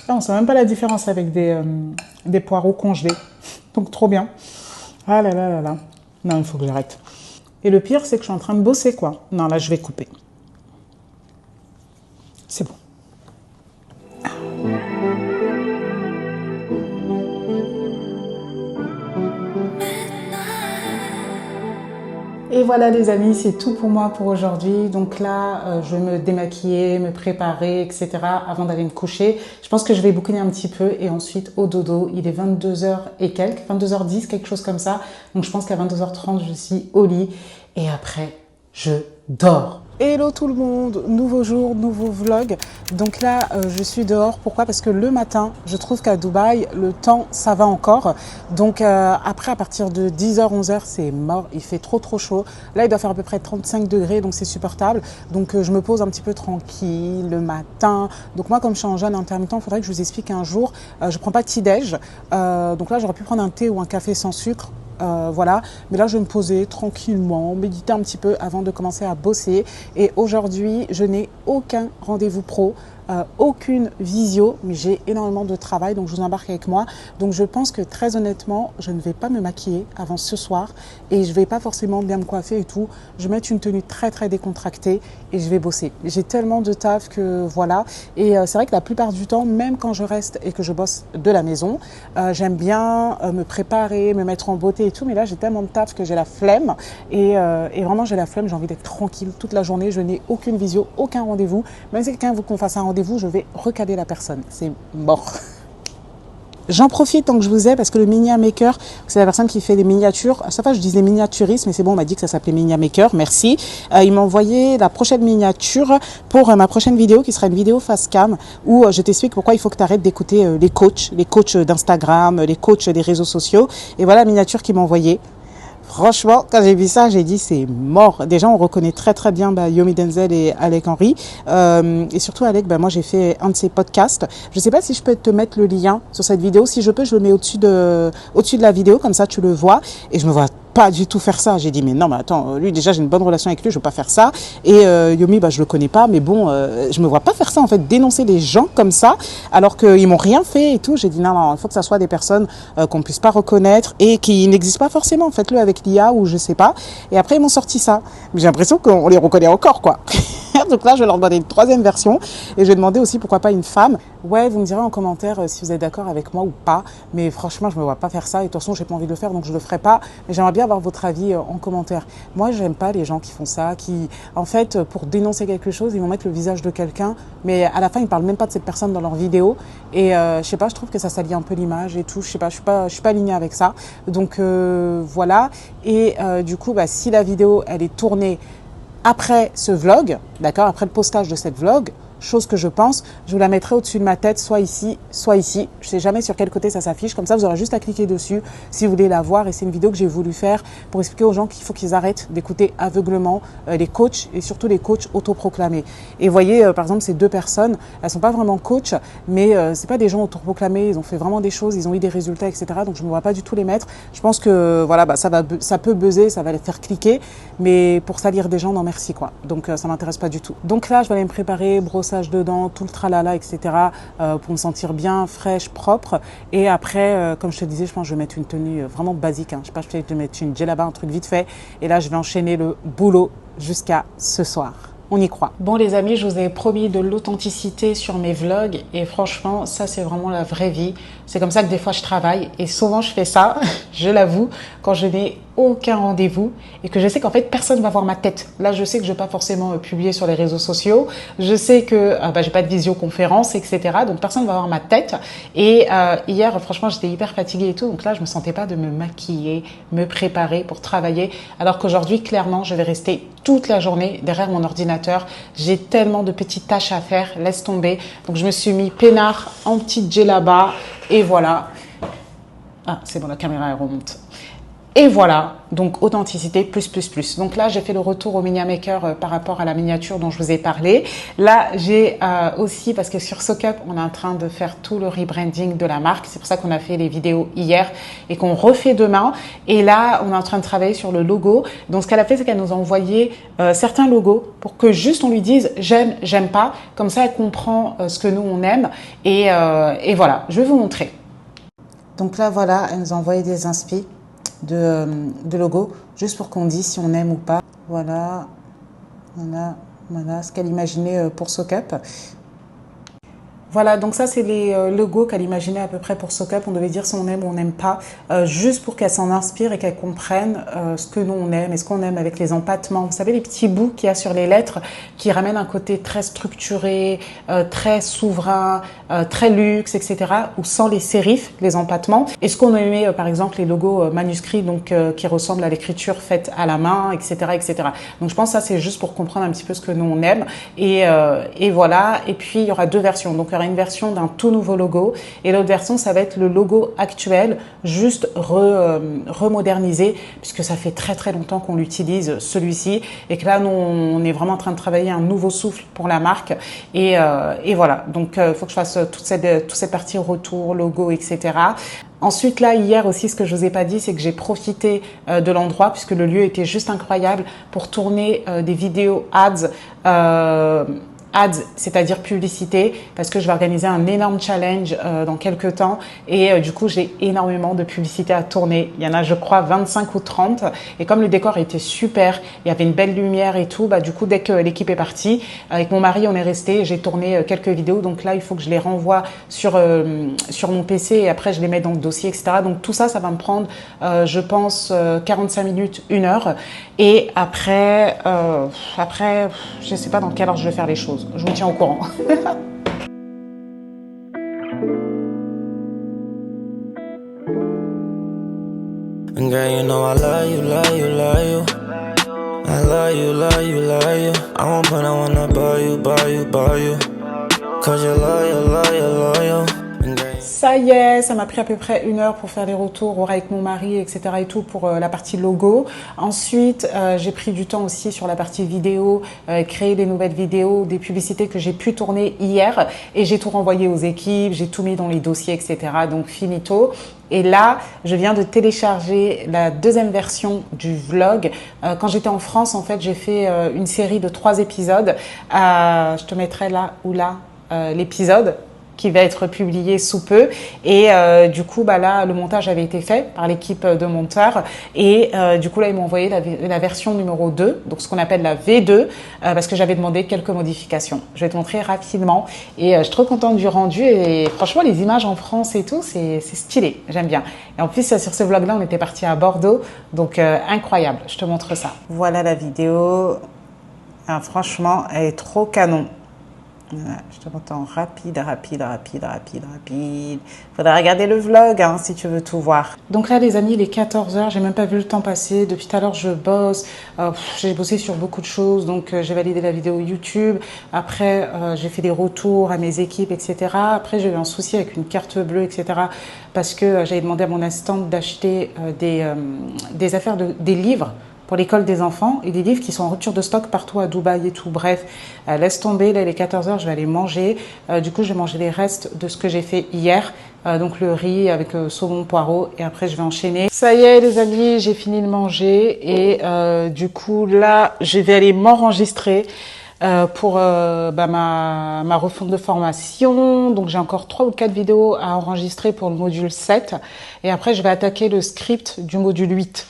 Ah, on ne sent même pas la différence avec des poireaux congelés. Donc, trop bien. Ah là là là là. Non, il faut que j'arrête. Et le pire, c'est que je suis en train de bosser, quoi. Non, là, je vais couper. C'est bon. Et voilà les amis, c'est tout pour moi pour aujourd'hui. Donc là, je vais me démaquiller, me préparer, etc. avant d'aller me coucher. Je pense que je vais bouquiner un petit peu et ensuite au dodo. Il est 22h et quelques, 22h10, quelque chose comme ça. Donc je pense qu'à 22h30, je suis au lit. Et après, je dors. Hello tout le monde, nouveau jour, nouveau vlog. Donc là, je suis dehors. Pourquoi? Parce que le matin, je trouve qu'à Dubaï, le temps, ça va encore. Donc après, à partir de 10h, 11h, c'est mort. Il fait trop chaud. Là, il doit faire à peu près 35 degrés, donc c'est supportable. Donc je me pose un petit peu tranquille le matin. Donc moi, comme je suis en jeûne intermittent, il faudrait que je vous explique un jour. Je prends pas de petit-déj. Donc là, j'aurais pu prendre un thé ou un café sans sucre. Voilà, mais là je vais me poser tranquillement, méditer un petit peu avant de commencer à bosser. Et aujourd'hui, je n'ai aucun rendez-vous pro, aucune visio, mais j'ai énormément de travail, donc je vous embarque avec moi. Donc je pense que très honnêtement, je ne vais pas me maquiller avant ce soir et je vais pas forcément bien me coiffer et tout. Je vais mettre une tenue très décontractée et je vais bosser. J'ai tellement de taf que voilà. Et c'est vrai que la plupart du temps, même quand je reste et que je bosse de la maison, j'aime bien me préparer, me mettre en beauté et tout. Mais là, j'ai tellement de taf que j'ai la flemme et vraiment j'ai la flemme. J'ai envie d'être tranquille toute la journée. Je n'ai aucune visio, aucun rendez-vous. Même si quelqu'un veut qu'on fasse un rendez-vous, je vais recaler la personne. C'est mort. J'en profite tant que je vous ai parce que le Minia Maker, c'est la personne qui fait des miniatures. À chaque fois, je disais miniaturisme, mais c'est bon, on m'a dit que ça s'appelait Minia Maker. Merci. Il m'a envoyé la prochaine miniature pour ma prochaine vidéo qui sera une vidéo face cam où je t'explique pourquoi il faut que tu arrêtes d'écouter les coachs d'Instagram, les coachs des réseaux sociaux. Et voilà la miniature qu'il m'a envoyée. Franchement, quand j'ai vu ça, j'ai dit c'est mort. Déjà, on reconnaît très bien Yomi Denzel et Alec Henry. Et surtout, Alec, moi j'ai fait un de ses podcasts. Je ne sais pas si je peux te mettre le lien sur cette vidéo. Si je peux, je le mets au-dessus de la vidéo, comme ça tu le vois. Et je me vois pas du tout faire ça. J'ai dit mais non, mais attends, lui déjà j'ai une bonne relation avec lui, je veux pas faire ça. Et Yomi, je le connais pas, mais bon, je me vois pas faire ça en fait, dénoncer les gens comme ça, alors qu'ils m'ont rien fait et tout. J'ai dit non, il faut que ça soit des personnes qu'on puisse pas reconnaître et qui n'existent pas forcément. Faites-le avec l'IA ou je sais pas. Et après ils m'ont sorti ça. Mais j'ai l'impression qu'on les reconnaît encore quoi. Donc là, je vais leur demander une troisième version et je vais demander aussi pourquoi pas une femme. Ouais, vous me direz en commentaire si vous êtes d'accord avec moi ou pas. Mais franchement, je me vois pas faire ça. Et de toute façon, j'ai pas envie de le faire, donc je le ferai pas. Mais j'aimerais bien avoir votre avis en commentaire. Moi, j'aime pas les gens qui font ça, qui, en fait, pour dénoncer quelque chose, ils vont mettre le visage de quelqu'un, mais à la fin, ils parlent même pas de cette personne dans leur vidéo. Et je sais pas, je trouve que ça salit un peu l'image et tout. Je sais pas, je suis pas alignée avec ça. Donc voilà. Et du coup, si la vidéo elle est tournée après ce vlog, d'accord, après le postage de cette vlog, chose que je pense, je vous la mettrai au-dessus de ma tête, soit ici, soit ici. Je sais jamais sur quel côté ça s'affiche. Comme ça, vous aurez juste à cliquer dessus si vous voulez la voir. Et c'est une vidéo que j'ai voulu faire pour expliquer aux gens qu'il faut qu'ils arrêtent d'écouter aveuglement les coachs et surtout les coachs autoproclamés. Et vous voyez, par exemple, ces deux personnes, elles sont pas vraiment coachs, mais c'est pas des gens autoproclamés. Ils ont fait vraiment des choses, ils ont eu des résultats, etc. Donc je ne me vois pas du tout les mettre. Je pense que voilà, ça peut buzzer, ça va les faire cliquer, mais pour salir des gens, non merci quoi. Donc ça m'intéresse pas du tout. Donc là, je vais aller me préparer, brosser dedans, tout le tralala, etc. Pour me sentir bien, fraîche, propre. Et après, comme je te disais, je pense que je vais mettre une tenue vraiment basique. Je sais pas, je vais te mettre une djellaba, un truc vite fait. Et là, je vais enchaîner le boulot jusqu'à ce soir. On y croit. Bon les amis, je vous ai promis de l'authenticité sur mes vlogs et franchement, ça c'est vraiment la vraie vie. C'est comme ça que des fois je travaille et souvent je fais ça, je l'avoue, quand je n'ai aucun rendez-vous et que je sais qu'en fait personne ne va voir ma tête. Là, je sais que je ne vais pas forcément publier sur les réseaux sociaux. Je sais que j'ai pas de visioconférence, etc. Donc personne ne va voir ma tête. Et hier, franchement, j'étais hyper fatiguée et tout. Donc là, je me sentais pas de me maquiller, me préparer pour travailler. Alors qu'aujourd'hui, clairement, je vais rester toute la journée derrière mon ordinateur. J'ai tellement de petites tâches à faire, laisse tomber. Donc je me suis mis peinard en petite djellaba et voilà. Ah, c'est bon, la caméra elle remonte. Et voilà, donc authenticité plus. Donc là, j'ai fait le retour au Mania Maker par rapport à la miniature dont je vous ai parlé. Là, j'ai aussi, parce que sur SoCup, on est en train de faire tout le rebranding de la marque. C'est pour ça qu'on a fait les vidéos hier et qu'on refait demain. Et là, on est en train de travailler sur le logo. Donc, ce qu'elle a fait, c'est qu'elle nous a envoyé certains logos pour que juste on lui dise j'aime, j'aime pas. Comme ça, elle comprend ce que nous, on aime. Et voilà, je vais vous montrer. Donc là, voilà, elle nous a envoyé des inspi de logo, juste pour qu'on dise si on aime ou pas. Voilà ce qu'elle imaginait pour SoCup. Voilà, donc ça c'est les logos qu'elle imaginait à peu près pour SoCup. On devait dire si on aime ou on n'aime pas, juste pour qu'elle s'en inspire et qu'elle comprenne ce que nous on aime et ce qu'on aime avec les empattements. Vous savez, les petits bouts qu'il y a sur les lettres qui ramènent un côté très structuré, très souverain, très luxe, etc. Ou sans les sérifs, les empattements. Et ce qu'on aimait, par exemple, les logos manuscrits, donc qui ressemblent à l'écriture faite à la main, etc., etc. Donc je pense que ça c'est juste pour comprendre un petit peu ce que nous on aime. Et voilà. Et puis il y aura deux versions. Donc une version d'un tout nouveau logo et l'autre version ça va être le logo actuel juste remodernisé puisque ça fait très longtemps qu'on l'utilise celui-ci et que là nous on est vraiment en train de travailler un nouveau souffle pour la marque et voilà donc faut que je fasse toute cette partie retour logo, etc. Ensuite, là, hier aussi, ce que je vous ai pas dit, c'est que j'ai profité de l'endroit puisque le lieu était juste incroyable pour tourner des vidéos ads, c'est-à-dire publicité, parce que je vais organiser un énorme challenge dans quelques temps et du coup j'ai énormément de publicité à tourner. Il y en a je crois 25 ou 30 et comme le décor était super, il y avait une belle lumière et tout, du coup dès que l'équipe est partie, avec mon mari on est resté, j'ai tourné quelques vidéos, donc là il faut que je les renvoie sur mon PC et après je les mets dans le dossier, etc. Donc tout ça, ça va me prendre je pense 45 minutes, 1 heure et après je sais pas dans quelle heure je vais faire les choses. Je vous tiens au courant. And girl, you know I love you, love you, love you. I love you, love you, love you. I won't put I wanna buy you, buy you, buy you. Cause you're loyal, loyal, loyal. Ça y est, ça m'a pris à peu près 1 heure pour faire les retours avec mon mari, etc. et tout pour la partie logo. Ensuite, j'ai pris du temps aussi sur la partie vidéo, créer des nouvelles vidéos, des publicités que j'ai pu tourner hier et j'ai tout renvoyé aux équipes, j'ai tout mis dans les dossiers, etc. Donc finito. Et là, je viens de télécharger la deuxième version du vlog. Quand j'étais en France, en fait, j'ai fait une série de 3 épisodes. Je te mettrai là ou là l'épisode qui va être publié sous peu et du coup là le montage avait été fait par l'équipe de monteurs et du coup là ils m'ont envoyé la version numéro 2, donc ce qu'on appelle la V2 parce que j'avais demandé quelques modifications. Je vais te montrer rapidement et je suis trop contente du rendu et franchement les images en France et tout c'est stylé, j'aime bien. Et en plus sur ce vlog là on était parti à Bordeaux, donc incroyable, je te montre ça. Voilà la vidéo. Franchement elle est trop canon. Voilà, je te montre en rapide. Faudra regarder le vlog si tu veux tout voir. Donc là les amis, il est 14h, j'ai même pas vu le temps passer. Depuis tout à l'heure je bosse, j'ai bossé sur beaucoup de choses. Donc j'ai validé la vidéo YouTube. Après j'ai fait des retours à mes équipes, etc. Après j'ai eu un souci avec une carte bleue, etc. Parce que j'avais demandé à mon assistante d'acheter des affaires, des livres pour l'école des enfants et des livres qui sont en rupture de stock partout à Dubaï et tout. Bref, laisse tomber, là il est 14h, je vais aller manger. Du coup, je vais manger les restes de ce que j'ai fait hier. Donc le riz avec saumon, poireau et après je vais enchaîner. Ça y est les amis, j'ai fini de manger et du coup là, je vais aller m'enregistrer pour ma refonte de formation. Donc j'ai encore 3 ou 4 vidéos à enregistrer pour le module 7 et après je vais attaquer le script du module 8.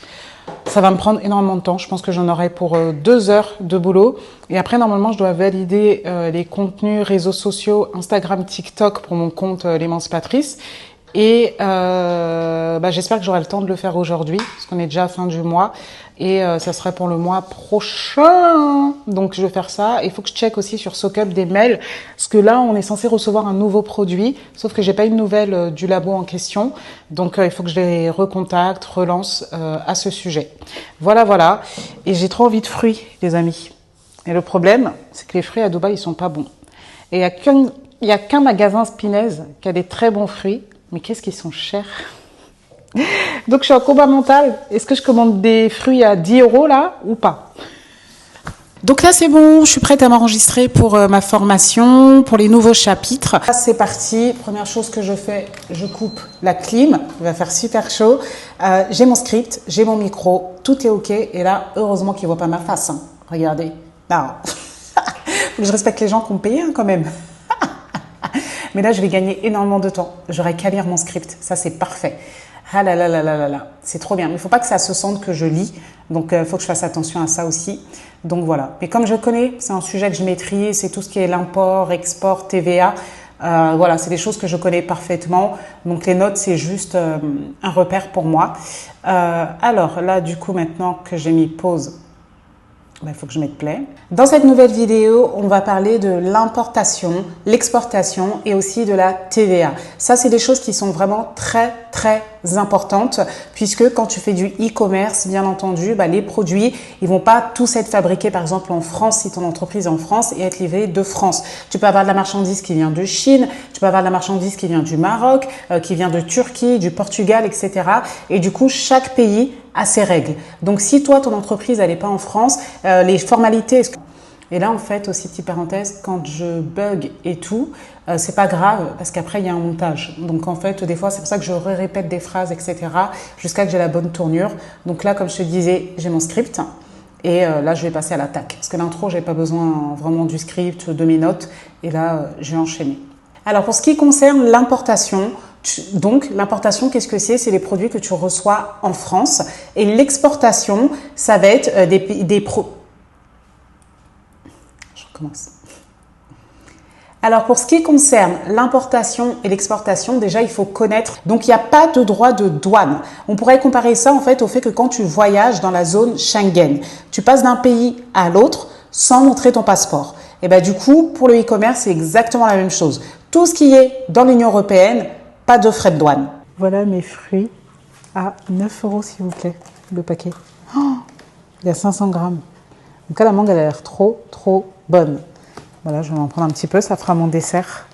Ça va me prendre énormément de temps. Je pense que j'en aurai pour 2 heures de boulot. Et après, normalement, je dois valider les contenus réseaux sociaux, Instagram, TikTok pour mon compte L'Émancipatrice. Et j'espère que j'aurai le temps de le faire aujourd'hui, parce qu'on est déjà à fin du mois. Et ça serait pour le mois prochain. Donc je vais faire ça. Il faut que je check aussi sur SockUp des mails, parce que là, on est censé recevoir un nouveau produit, sauf que j'ai pas une nouvelle du labo en question. Donc il faut que je les recontacte, relance à ce sujet. Voilà. Et j'ai trop envie de fruits, les amis. Et le problème, c'est que les fruits à Dubaï, ils sont pas bons. Et il y a qu'un magasin Spinez qui a des très bons fruits. Mais qu'est-ce qu'ils sont chers. Donc je suis en combat mental. Est-ce que je commande des fruits à 10 € là ou pas? Donc là c'est bon, je suis prête à m'enregistrer pour ma formation, pour les nouveaux chapitres. Là c'est parti, première chose que je fais, je coupe la clim, il va faire super chaud. J'ai mon script, j'ai mon micro, tout est ok. Et là heureusement qu'ils ne voient pas ma face, hein. Regardez, non. Faut que je respecte les gens qui ont payé hein, quand même. Mais là je vais gagner énormément de temps, j'aurai qu'à lire mon script, ça c'est parfait. Ah là là là là là là, c'est trop bien. Mais il ne faut pas que ça se sente que je lis. Donc, il faut que je fasse attention à ça aussi. Donc, voilà. Mais comme je connais, c'est un sujet que je maîtrise. C'est tout ce qui est l'import, export, TVA. Voilà, c'est des choses que je connais parfaitement. Donc, les notes, c'est juste un repère pour moi. Alors, là, du coup, maintenant que j'ai mis pause, il faut que je mette play. Dans cette nouvelle vidéo, on va parler de l'importation, l'exportation et aussi de la TVA. Ça, c'est des choses qui sont vraiment très, très importantes puisque quand tu fais du e-commerce, bien entendu, les produits, ils vont pas tous être fabriqués, par exemple, en France, si ton entreprise est en France et être livrés de France. Tu peux avoir de la marchandise qui vient de Chine, tu peux avoir de la marchandise qui vient du Maroc, qui vient de Turquie, du Portugal, etc. Et du coup, chaque pays a ses règles. Donc, si toi, ton entreprise, elle n'est pas en France, les formalités... Et là, en fait, aussi, petite parenthèse, quand je bug et tout, c'est pas grave parce qu'après, il y a un montage. Donc, en fait, des fois, c'est pour ça que je répète des phrases, etc. jusqu'à que j'ai la bonne tournure. Donc là, comme je te disais, j'ai mon script. Et là, je vais passer à l'attaque. Parce que l'intro, j'ai pas besoin vraiment du script, de mes notes. Et là, je vais enchaîner. Alors, pour ce qui concerne l'importation, donc, l'importation, qu'est-ce que c'est? C'est les produits que tu reçois en France. Et l'exportation, ça va être des Alors, pour ce qui concerne l'importation et l'exportation, déjà, il faut connaître. Donc, il n'y a pas de droit de douane. On pourrait comparer ça, en fait, au fait que quand tu voyages dans la zone Schengen, tu passes d'un pays à l'autre sans montrer ton passeport. Et du coup, pour le e-commerce, c'est exactement la même chose. Tout ce qui est dans l'Union européenne, pas de frais de douane. Voilà mes fruits à 9 € s'il vous plaît, le paquet. Oh, il y a 500 grammes. Donc là, la mangue, elle a l'air trop bonne. Voilà, je vais en prendre un petit peu, ça fera mon dessert.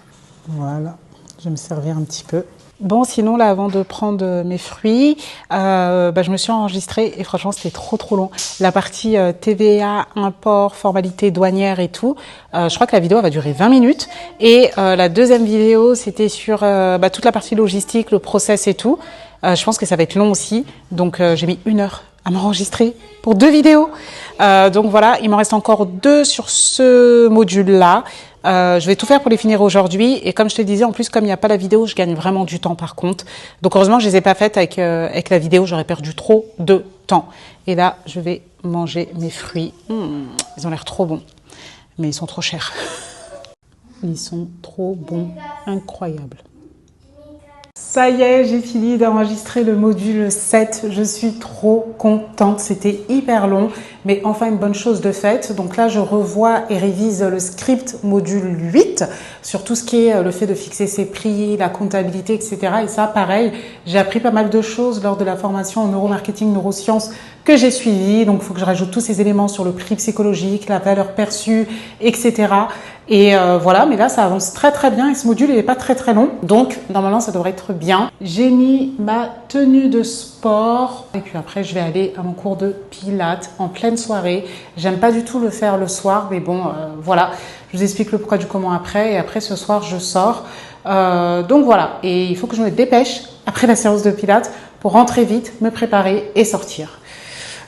Voilà, je vais me servir un petit peu. Bon, sinon, là, avant de prendre mes fruits, je me suis enregistrée et franchement, c'était trop long. La partie TVA, import, formalité douanière et tout, je crois que la vidéo va durer 20 minutes. Et la deuxième vidéo, c'était sur toute la partie logistique, le process et tout. Je pense que ça va être long aussi. Donc, j'ai mis 1 heure à m'enregistrer pour 2 vidéos. Donc voilà, il m'en reste encore 2 sur ce module-là. Je vais tout faire pour les finir aujourd'hui. Et comme je te disais, en plus, comme il n'y a pas la vidéo, je gagne vraiment du temps par contre. Donc heureusement, je ne les ai pas faites avec la vidéo. J'aurais perdu trop de temps. Et là, je vais manger mes fruits. Ils ont l'air trop bons. Mais ils sont trop chers. Ils sont trop bons. Incroyables. Ça y est, j'ai fini d'enregistrer le module 7. Je suis trop contente. C'était hyper long, mais enfin une bonne chose de faite. Donc là, je revois et révise le script module 8 sur tout ce qui est le fait de fixer ses prix, la comptabilité, etc. Et ça, pareil, j'ai appris pas mal de choses lors de la formation en neuromarketing, neurosciences que j'ai suivie. Donc, il faut que je rajoute tous ces éléments sur le prix psychologique, la valeur perçue, etc. Et voilà, mais là, ça avance très bien et ce module, il n'est pas très long. Donc, normalement, ça devrait être bien. J'ai mis ma tenue de sport et puis après, je vais aller à mon cours de pilates en pleine soirée. J'aime pas du tout le faire le soir, mais bon, voilà. Je vous explique le pourquoi du comment après. Et après, ce soir, je sors. Donc voilà, et il faut que je me dépêche après la séance de pilates pour rentrer vite, me préparer et sortir.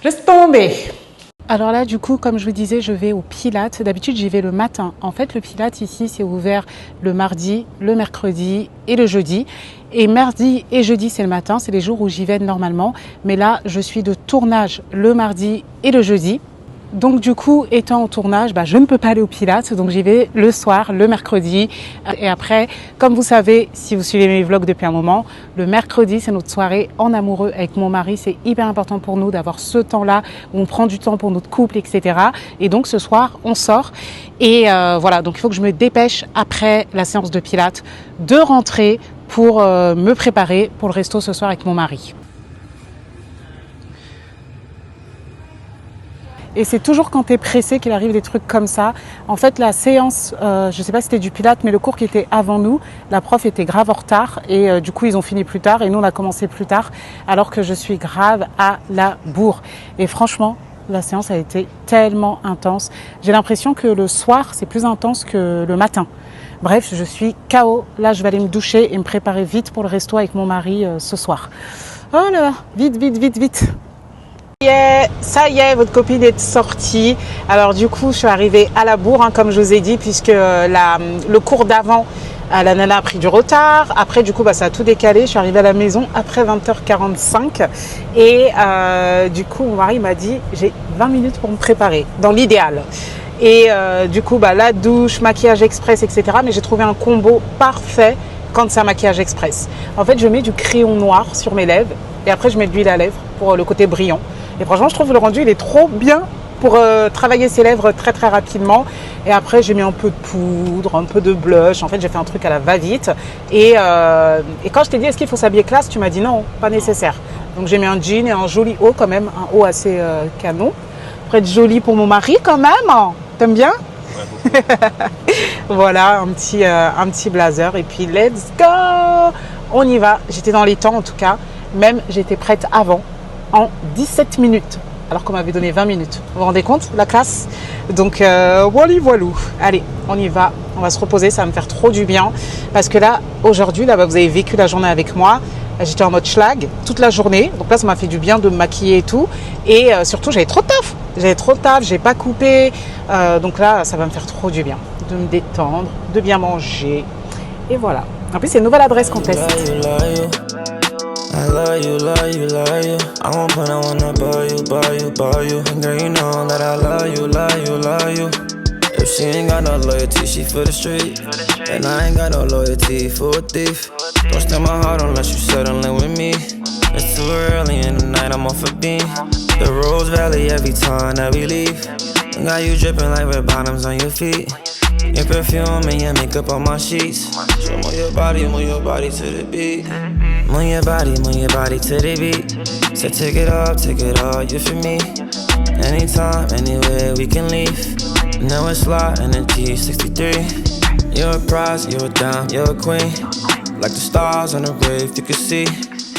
Laisse tomber. Alors là, du coup, comme je vous disais, je vais au Pilates. D'habitude, j'y vais le matin. En fait, le Pilates ici, c'est ouvert le mardi, le mercredi et le jeudi. Et mardi et jeudi, c'est le matin. C'est les jours où j'y vais normalement. Mais là, je suis de tournage le mardi et le jeudi. Donc du coup, étant en tournage, je ne peux pas aller au Pilates, donc j'y vais le soir, le mercredi. Et après, comme vous savez, si vous suivez mes vlogs depuis un moment, le mercredi, c'est notre soirée en amoureux avec mon mari. C'est hyper important pour nous d'avoir ce temps-là où on prend du temps pour notre couple, etc. Et donc ce soir, on sort. Et voilà, donc il faut que je me dépêche après la séance de Pilates de rentrer pour me préparer pour le resto ce soir avec mon mari. Et c'est toujours quand tu es pressé qu'il arrive des trucs comme ça. En fait, la séance, je sais pas si c'était du Pilates, mais le cours qui était avant nous, la prof était grave en retard et du coup, ils ont fini plus tard et nous, on a commencé plus tard alors que je suis grave à la bourre. Et franchement, la séance a été tellement intense. J'ai l'impression que le soir, c'est plus intense que le matin. Bref, je suis KO. Là, je vais aller me doucher et me préparer vite pour le resto avec mon mari ce soir. Oh là là, vite, vite, vite, vite. Ça y est, votre copine est sortie. Alors du coup, je suis arrivée à la bourre, comme je vous ai dit, puisque le cours d'avant, la nana a pris du retard. Après, du coup, ça a tout décalé. Je suis arrivée à la maison après 20h45. Et du coup, mon mari m'a dit, j'ai 20 minutes pour me préparer, dans l'idéal. Et du coup, la douche, maquillage express, etc. Mais j'ai trouvé un combo parfait quand c'est un maquillage express. En fait, je mets du crayon noir sur mes lèvres. Et après, je mets de l'huile à lèvres pour le côté brillant. Et franchement, je trouve le rendu, il est trop bien pour travailler ses lèvres très très rapidement. Et après, j'ai mis un peu de poudre, un peu de blush. En fait, j'ai fait un truc à la va-vite. Et quand je t'ai dit, est-ce qu'il faut s'habiller classe, tu m'as dit non, pas nécessaire. Donc, j'ai mis un jean et un joli haut quand même, un haut assez canon. Après, joli pour mon mari quand même. T'aimes bien? Ouais, voilà, un petit blazer. Et puis, let's go! On y va. J'étais dans les temps en tout cas. Même, j'étais prête avant. En 17 minutes, alors qu'on m'avait donné 20 minutes. Vous vous rendez compte, la classe? Donc, voilou. Allez, on y va. On va se reposer, ça va me faire trop du bien. Parce que là, aujourd'hui, vous avez vécu la journée avec moi. J'étais en mode schlag toute la journée. Donc là, ça m'a fait du bien de me maquiller et tout. Et surtout, j'avais trop de taf. J'ai pas coupé. Donc là, ça va me faire trop du bien. De me détendre, de bien manger. Et voilà. En plus, c'est une nouvelle adresse qu'on teste. I love you, love you, love you. I won't put, I wanna buy you. And girl, you know that I love you, love you, love you. If she ain't got no loyalty, she for the street. And I ain't got no loyalty for a thief. Don't steal my heart unless you settling with me. It's too early in the night, I'm off a beam. The Rose Valley every time that we leave. Got you dripping like red bottoms on your feet. Your perfume and your makeup on my sheets. So move your body to the beat. Move your body to the beat. So take it all, you for me. Anytime, anywhere we can leave. Now it's fly in the G63. You're a prize, you're a dime, you're a queen. Like the stars on the rave, you can see.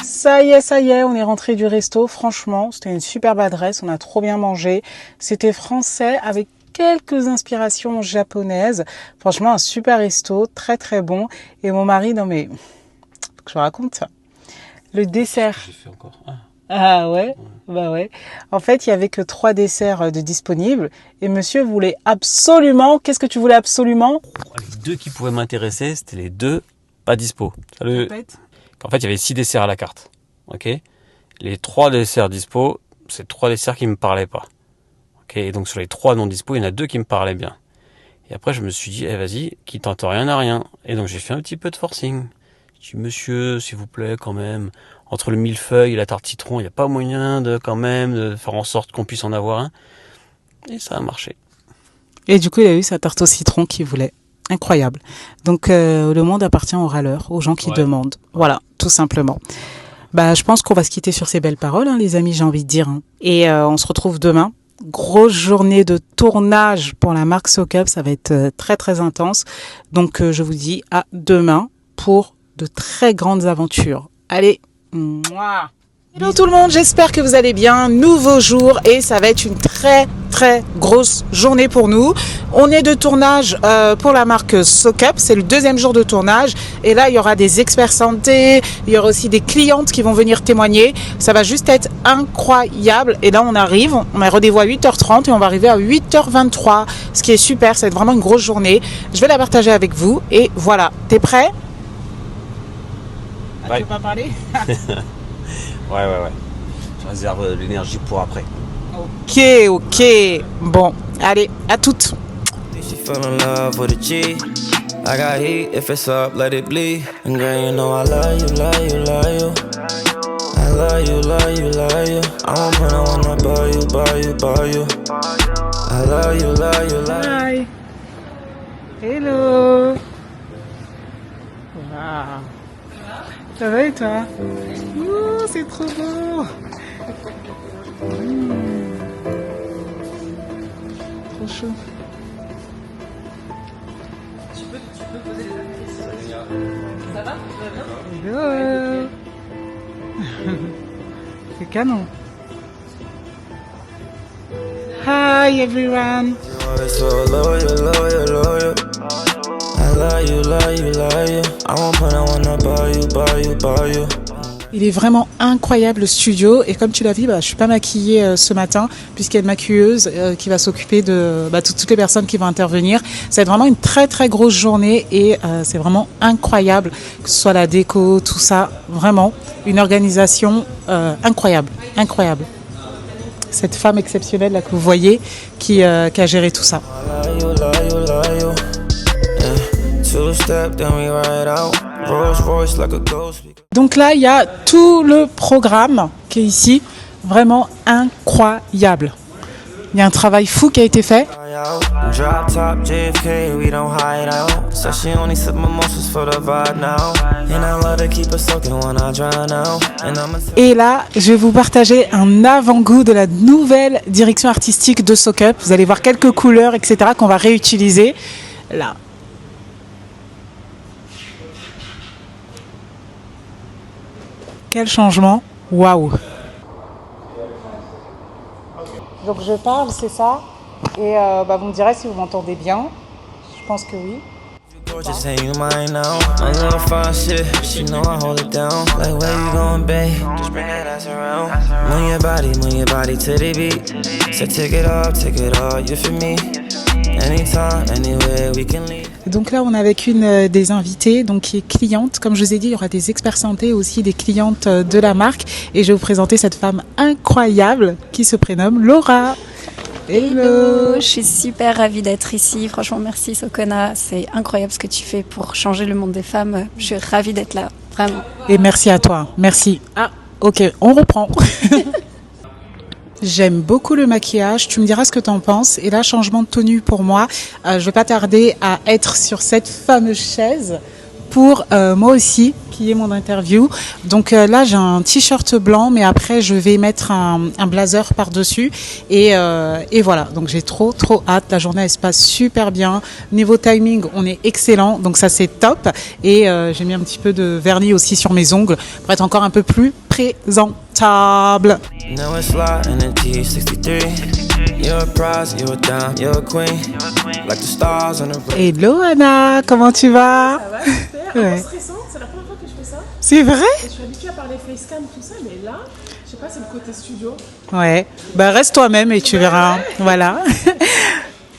Ça y est, on est rentré du resto. Franchement, c'était une superbe adresse. On a trop bien mangé. C'était français avec quelques inspirations japonaises. Franchement, un super resto, très très bon. Et mon mari, non mais, faut que je vous raconte ça. Le dessert. J'ai fait encore. Ah ouais, bah ouais. En fait, il y avait que 3 desserts de disponibles. Et monsieur voulait absolument. Qu'est-ce que tu voulais absolument? Les 2 qui pouvaient m'intéresser, c'était les 2 pas dispo. En fait, il y avait 6 desserts à la carte. Ok. Les 3 desserts dispo, c'est 3 desserts qui me parlaient pas. Ok. Et donc sur les 3 non dispo, il y en a 2 qui me parlaient bien. Et après, je me suis dit, vas-y, qui tente rien à rien. Et donc j'ai fait un petit peu de forcing. Je dis, monsieur, s'il vous plaît, quand même, entre le millefeuille et la tarte citron, il n'y a pas moyen de quand même de faire en sorte qu'on puisse en avoir un. Et ça a marché. Et du coup, il a eu sa tarte au citron qu'il voulait. Incroyable. Donc, le monde appartient aux râleurs, aux gens qui demandent. Voilà, tout simplement. Je pense qu'on va se quitter sur ces belles paroles, les amis, j'ai envie de dire. Et on se retrouve demain. Grosse journée de tournage pour la marque SoCup. Ça va être très, très intense. Donc, je vous dis à demain pour de très grandes aventures. Allez, mouah. Hello tout le monde, j'espère que vous allez bien. Nouveau jour et ça va être une très très grosse journée pour nous. On est de tournage pour la marque SoCup, c'est le 2e jour de tournage et là il y aura des experts santé, il y aura aussi des clientes qui vont venir témoigner. Ça va juste être incroyable et là on arrive, on a rendez-vous à 8h30 et on va arriver à 8h23, ce qui est super, ça va être vraiment une grosse journée. Je vais la partager avec vous et voilà, t'es prêt? Ouais. Tu veux pas parler? Ouais. Je réserve l'énergie pour après. Ok. Bon, allez, à toutes. She fell in love with a G. I got heat, if it's up, let it bleed. And girl, you know I love you, love you, love you. I love you, love you, love you. I won't put I wanna buy you, buy you, buy you. I love you, love you, love you. Hi. Hello. Wow. Ça va et toi? Oh, c'est trop beau. Trop chaud. Tu peux poser les affaires. Ça va? Hello. C'est canon. Hi everyone. You always so loyal, loyal, loyal. I love you, love you, love you. I won't put I wanna buy you, buy you, buy you. Il est vraiment incroyable le studio et comme tu l'as vu, je suis pas maquillée ce matin puisqu'il y a une maquilleuse qui va s'occuper de toutes les personnes qui vont intervenir. Ça va être vraiment une très très grosse journée et c'est vraiment incroyable que ce soit la déco, tout ça, vraiment une organisation incroyable. Cette femme exceptionnelle là que vous voyez qui a géré tout ça. I love you, love you, love you. Yeah. Two-step, then we ride out. Rolls Royce like a ghost. Donc là, il y a tout le programme qui est ici, vraiment incroyable. Il y a un travail fou qui a été fait. Drop top JFK, we don't hide out. So she only sip mimosas for the vibe now. And I love to keep her soaking when I drown out. And I'm Et là, je vais vous partager un avant-goût de la nouvelle direction artistique de Soak Up. Vous allez voir quelques couleurs, etc. qu'on va réutiliser. Là. Quel changement. Waouh. Donc je parle, c'est ça. Et vous me direz si vous m'entendez bien. Je pense que oui. gorgeous and you mine now. My little fine shit, she know I hold it down. Like where you going, babe? Just bring that ass around. Move your body to the beat. So take it all, you for me. Anytime, anywhere, we can leave. Donc là, on est avec une des invitées, donc qui est cliente. Comme je vous ai dit, il y aura des experts santé aussi, des clientes de la marque. Et je vais vous présenter cette femme incroyable qui se prénomme Laura. Hello, je suis super ravie d'être ici. Franchement, merci Sokona. C'est incroyable ce que tu fais pour changer le monde des femmes. Je suis ravie d'être là, vraiment. Et merci à toi, merci. Ah, ok, on reprend. J'aime beaucoup le maquillage, tu me diras ce que tu en penses. Et là, changement de tenue pour moi. Je vais pas tarder à être sur cette fameuse chaise pour moi aussi, qui est mon interview. Donc là, j'ai un t-shirt blanc, mais après, je vais mettre un blazer par-dessus. Et voilà, donc j'ai trop hâte. La journée, elle se passe super bien. Niveau timing, on est excellent, donc ça, c'est top. Et j'ai mis un petit peu de vernis aussi sur mes ongles pour être encore un peu plus présentable. Now it's sliding in T63. You're a prize, you're a dime, you're a queen. Like the stars on the Hello Anna, comment tu vas? Ça va super, Ouais. c'est stressant, c'est la première fois que je fais ça. C'est vrai? Et je suis habituée à parler facecam tout ça, mais là, je sais pas, c'est le côté studio. Ouais, reste toi-même et tu verras. Voilà.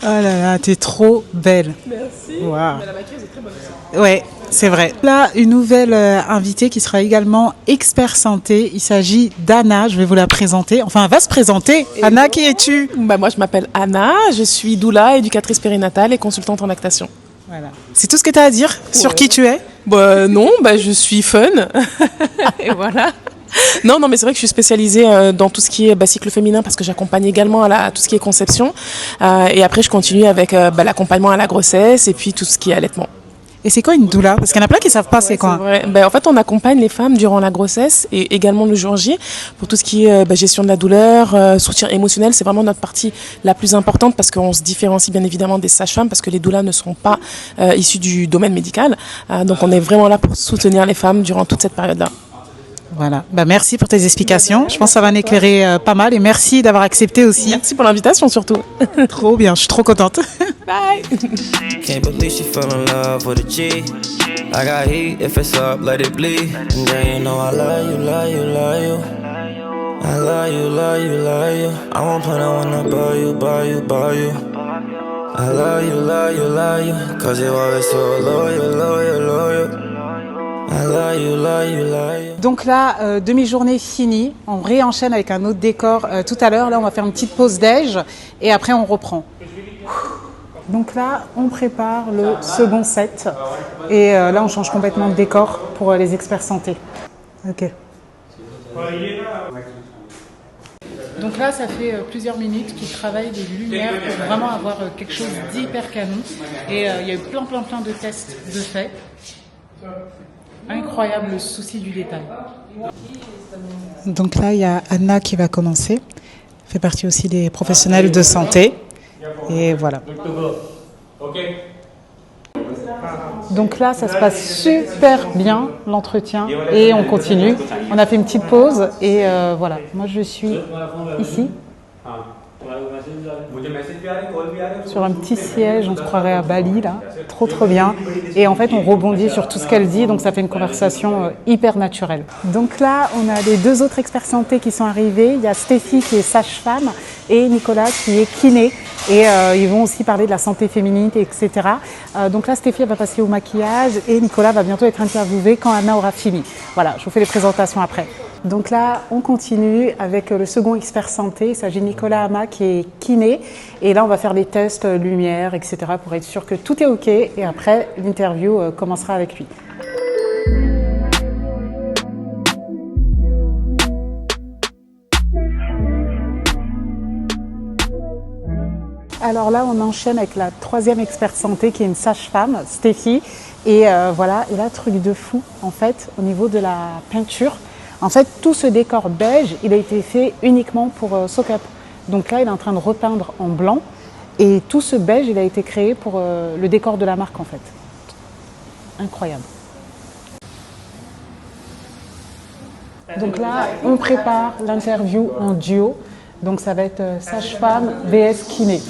Oh là là, t'es trop belle. Merci. Wow. Mais la maquilleuse est très bonne aussi. Ouais, c'est vrai. Là, une nouvelle invitée qui sera également expert santé. Il s'agit d'Anna, je vais vous la présenter. Enfin, elle va se présenter. Anna, qui es-tu? Moi, je m'appelle Anna, je suis doula, éducatrice périnatale et consultante en lactation. Voilà. C'est tout ce que tu as à dire sur qui tu es? Non, je suis fun. Et voilà. Non, mais c'est vrai que je suis spécialisée dans tout ce qui est cycle féminin parce que j'accompagne également à tout ce qui est conception. Et après, je continue avec l'accompagnement à la grossesse et puis tout ce qui est allaitement. Et c'est quoi une doula? Parce qu'il y en a plein qui savent pas c'est quoi. C'est vrai. En fait, on accompagne les femmes durant la grossesse et également le jour J pour tout ce qui est gestion de la douleur, soutien émotionnel. C'est vraiment notre partie la plus importante parce qu'on se différencie bien évidemment des sages-femmes parce que les doulas ne sont pas issues du domaine médical. Donc, on est vraiment là pour soutenir les femmes durant toute cette période-là. Voilà. Merci pour tes explications. Je pense que ça va en éclairer pas mal et merci d'avoir accepté aussi. Merci pour l'invitation surtout. Trop bien, je suis trop contente. Bye. Can't believe she fell in love with a G. I got heat, if it's up, let it bleed. And girl, you know I love you, love you, love you. I love you, love you, love you. I won't put I wanna buy you, buy you, buy you. I love you, love you, love you. Cause you always so loyal, loyal, loyal. I love you, love you, love you. Donc là, demi-journée finie. On réenchaîne avec un autre décor tout à l'heure. Là, on va faire une petite pause déj et après on reprend. Donc là, on prépare le second set et là, on change complètement de décor pour les experts santé. Ok. Donc là, ça fait plusieurs minutes qu'ils travaillent des lumières pour vraiment avoir quelque chose d'hyper canon. Et il y a eu plein de tests de fait. Incroyable le souci du détail. Donc là, il y a Anna qui va commencer. Elle fait partie aussi des professionnels de santé. Et voilà. Donc là, ça se passe super bien, l'entretien, et on continue. On a fait une petite pause, et voilà. Moi, je suis ici, sur un petit siège, on se croirait à Bali, là. Trop bien. Et en fait, on rebondit sur tout ce qu'elle dit, donc ça fait une conversation hyper naturelle. Donc là, on a les deux autres experts santé qui sont arrivés. Il y a Stéphie qui est sage-femme, et Nicolas qui est kiné. Et ils vont aussi parler de la santé féminine, etc. Donc là, Stéphie elle va passer au maquillage et Nicolas va bientôt être interviewé quand Anna aura fini. Voilà, je vous fais les présentations après. Donc là, on continue avec le second expert santé. Il s'agit de Nicolas Ama qui est kiné. Et là, on va faire des tests lumière, etc. pour être sûr que tout est OK. Et après, l'interview commencera avec lui. Alors là, on enchaîne avec la troisième experte santé qui est une sage-femme, Stéphie. Et voilà, et là, truc de fou, en fait, au niveau de la peinture. En fait, tout ce décor beige, il a été fait uniquement pour SoCup. Donc là, il est en train de repeindre en blanc. Et tout ce beige, il a été créé pour le décor de la marque, en fait. Incroyable. Donc là, on prépare l'interview en duo. Donc ça va être sage-femme vs kiné.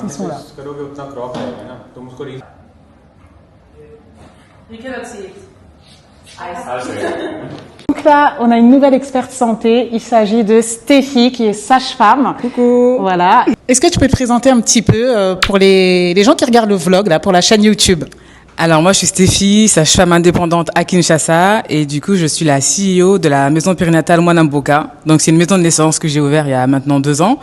Ils sont là. Donc là, on a une nouvelle experte santé. Il s'agit de Stéphie, qui est sage-femme. Coucou. Voilà. Est-ce que tu peux te présenter un petit peu pour les gens qui regardent le vlog là, pour la chaîne YouTube? Alors moi je suis Stéphie, sage-femme indépendante à Kinshasa et du coup je suis la CEO de la maison périnatale Mwanamboka. Donc c'est une maison de naissance que j'ai ouverte il y a maintenant 2 ans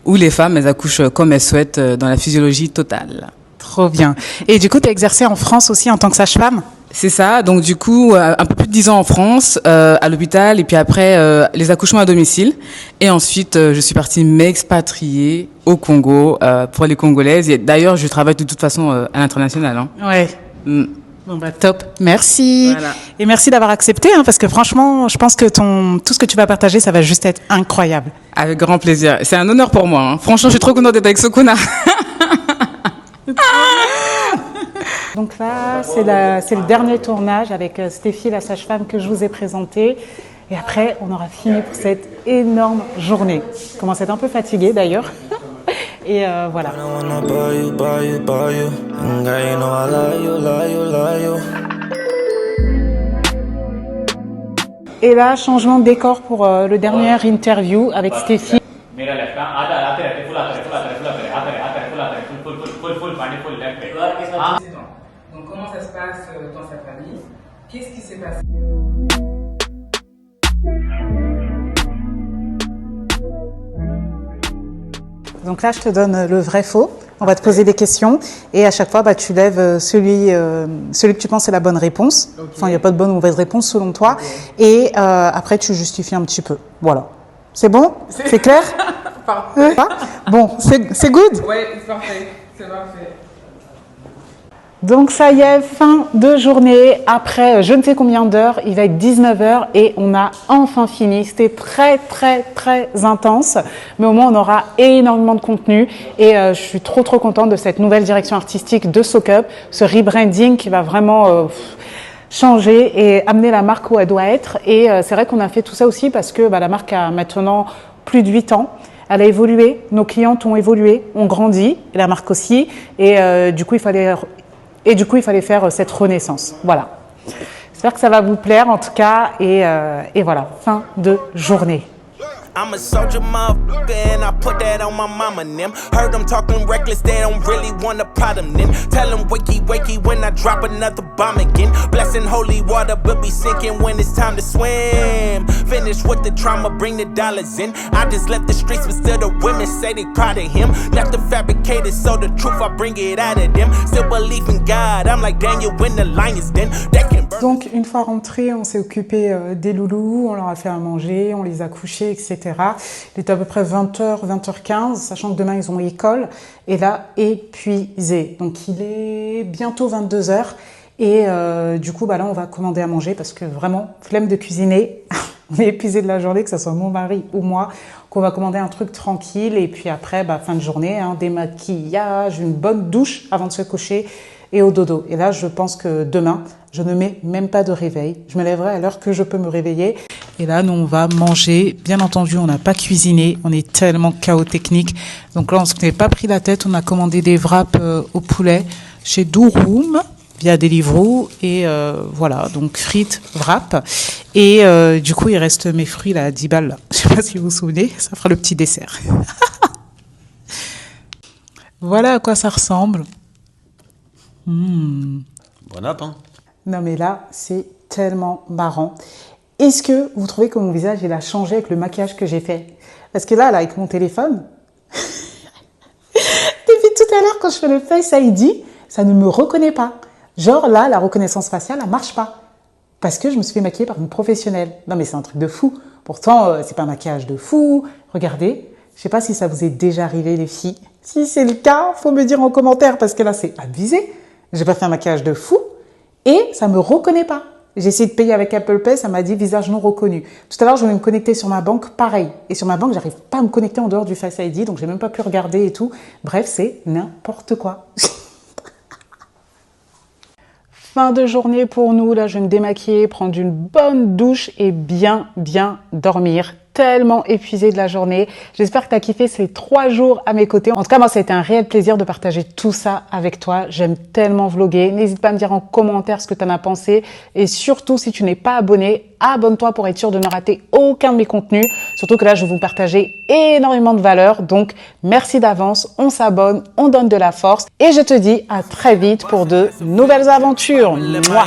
où les femmes elles accouchent comme elles souhaitent dans la physiologie totale. Trop bien. Et du coup tu as exercé en France aussi en tant que sage-femme? C'est ça, donc du coup un peu plus de 10 ans en France à l'hôpital et puis après les accouchements à domicile et ensuite je suis partie m'expatrier au Congo pour les Congolaises et d'ailleurs je travaille de toute façon à l'international. Hein. Ouais. Bon bah top, merci. Voilà. Et merci d'avoir accepté parce que franchement je pense que tout ce que tu vas partager ça va juste être incroyable. Avec grand plaisir, c'est un honneur pour moi. Hein. Franchement je suis trop contente d'être avec Sokona. Donc là c'est le dernier tournage avec Stéphie la sage-femme que je vous ai présenté. Et après on aura fini pour cette énorme journée. Je commence à être un peu fatiguée d'ailleurs. Et voilà. Et là, changement de décor pour le dernier interview avec Stéphie. Donc comment ça se passe dans sa famille? Qu'est-ce qui s'est passé? Donc là, je te donne le vrai faux. On va te poser des questions et à chaque fois, tu lèves celui que tu penses est la bonne réponse. Okay. Enfin, il n'y a pas de bonne ou mauvaise réponse selon toi. Okay. Et après, tu justifies un petit peu. Voilà. C'est bon? C'est clair? Parfait. Bon, c'est good? Oui, c'est parfait. C'est parfait. Donc ça y est, fin de journée. Après je ne sais combien d'heures, il va être 19h et on a enfin fini. C'était très intense, mais au moins on aura énormément de contenu et je suis trop contente de cette nouvelle direction artistique de SoCup, ce rebranding qui va vraiment changer et amener la marque où elle doit être. Et c'est vrai qu'on a fait tout ça aussi parce que la marque a maintenant plus de 8 ans. Elle a évolué, nos clientes ont évolué, ont grandi, et la marque aussi. Et du coup, il fallait faire cette renaissance. Voilà. J'espère que ça va vous plaire en tout cas. Et voilà, fin de journée. I'm a soldier, motherfucker, and I put that on my mama and them. Heard them talking reckless, they don't really want a problem then. Tell them wakey, wakey when I drop another bomb again. Blessing holy water, but be sinking when it's time to swim. Finish with the trauma, bring the dollars in. I just left the streets, but still the women say they proud of him. Not the fabricated, so the truth, I bring it out of them. Still believe in God, I'm like Daniel when the lion's den. Donc une fois rentré, on s'est occupé des loulous, on leur a fait à manger, on les a couchés, etc. Il était à peu près 20h, 20h15, sachant que demain ils ont école, et là, épuisé. Donc il est bientôt 22h, et du coup, là on va commander à manger, parce que vraiment, flemme de cuisiner, on est épuisé de la journée, que ce soit mon mari ou moi, qu'on va commander un truc tranquille, et puis après, fin de journée, démaquillage, une bonne douche avant de se coucher, et au dodo. Et là, je pense que demain, je ne mets même pas de réveil. Je me lèverai à l'heure que je peux me réveiller. Et là, nous, on va manger. Bien entendu, on n'a pas cuisiné. On est tellement chaos technique. Donc là, on ne s'est pas pris la tête. On a commandé des wraps au poulet chez Douroum via Deliveroo. Et voilà, donc frites, wraps. Et du coup, il reste mes fruits là à 10 balles. Là. Je ne sais pas si vous vous souvenez. Ça fera le petit dessert. Voilà à quoi ça ressemble. Bon app, hein. Non mais là, c'est tellement marrant. Est-ce que vous trouvez que mon visage, il a changé avec le maquillage que j'ai fait? Parce que là, avec mon téléphone, depuis tout à l'heure, quand je fais le Face ID, ça ne me reconnaît pas. Genre là, la reconnaissance faciale, elle marche pas. Parce que je me suis fait maquiller par une professionnelle. Non mais c'est un truc de fou. Pourtant, c'est pas un maquillage de fou. Regardez, je sais pas si ça vous est déjà arrivé les filles. Si c'est le cas, faut me dire en commentaire parce que là, c'est abusé. J'ai pas fait un maquillage de fou et ça me reconnaît pas. J'ai essayé de payer avec Apple Pay, ça m'a dit visage non reconnu. Tout à l'heure, je voulais me connecter sur ma banque, pareil. Et sur ma banque, j'arrive pas à me connecter en dehors du Face ID, donc j'ai même pas pu regarder et tout. Bref, c'est n'importe quoi. Fin de journée pour nous. Là, je vais me démaquiller, prendre une bonne douche et bien dormir. Tellement épuisée de la journée. J'espère que tu as kiffé ces 3 jours à mes côtés. En tout cas, moi, ça a été un réel plaisir de partager tout ça avec toi. J'aime tellement vlogger. N'hésite pas à me dire en commentaire ce que tu en as pensé. Et surtout, si tu n'es pas abonné, abonne-toi pour être sûr de ne rater aucun de mes contenus. Surtout que là, je vais vous partager énormément de valeur. Donc, merci d'avance. On s'abonne, on donne de la force. Et je te dis à très vite pour de nouvelles aventures. Mouah.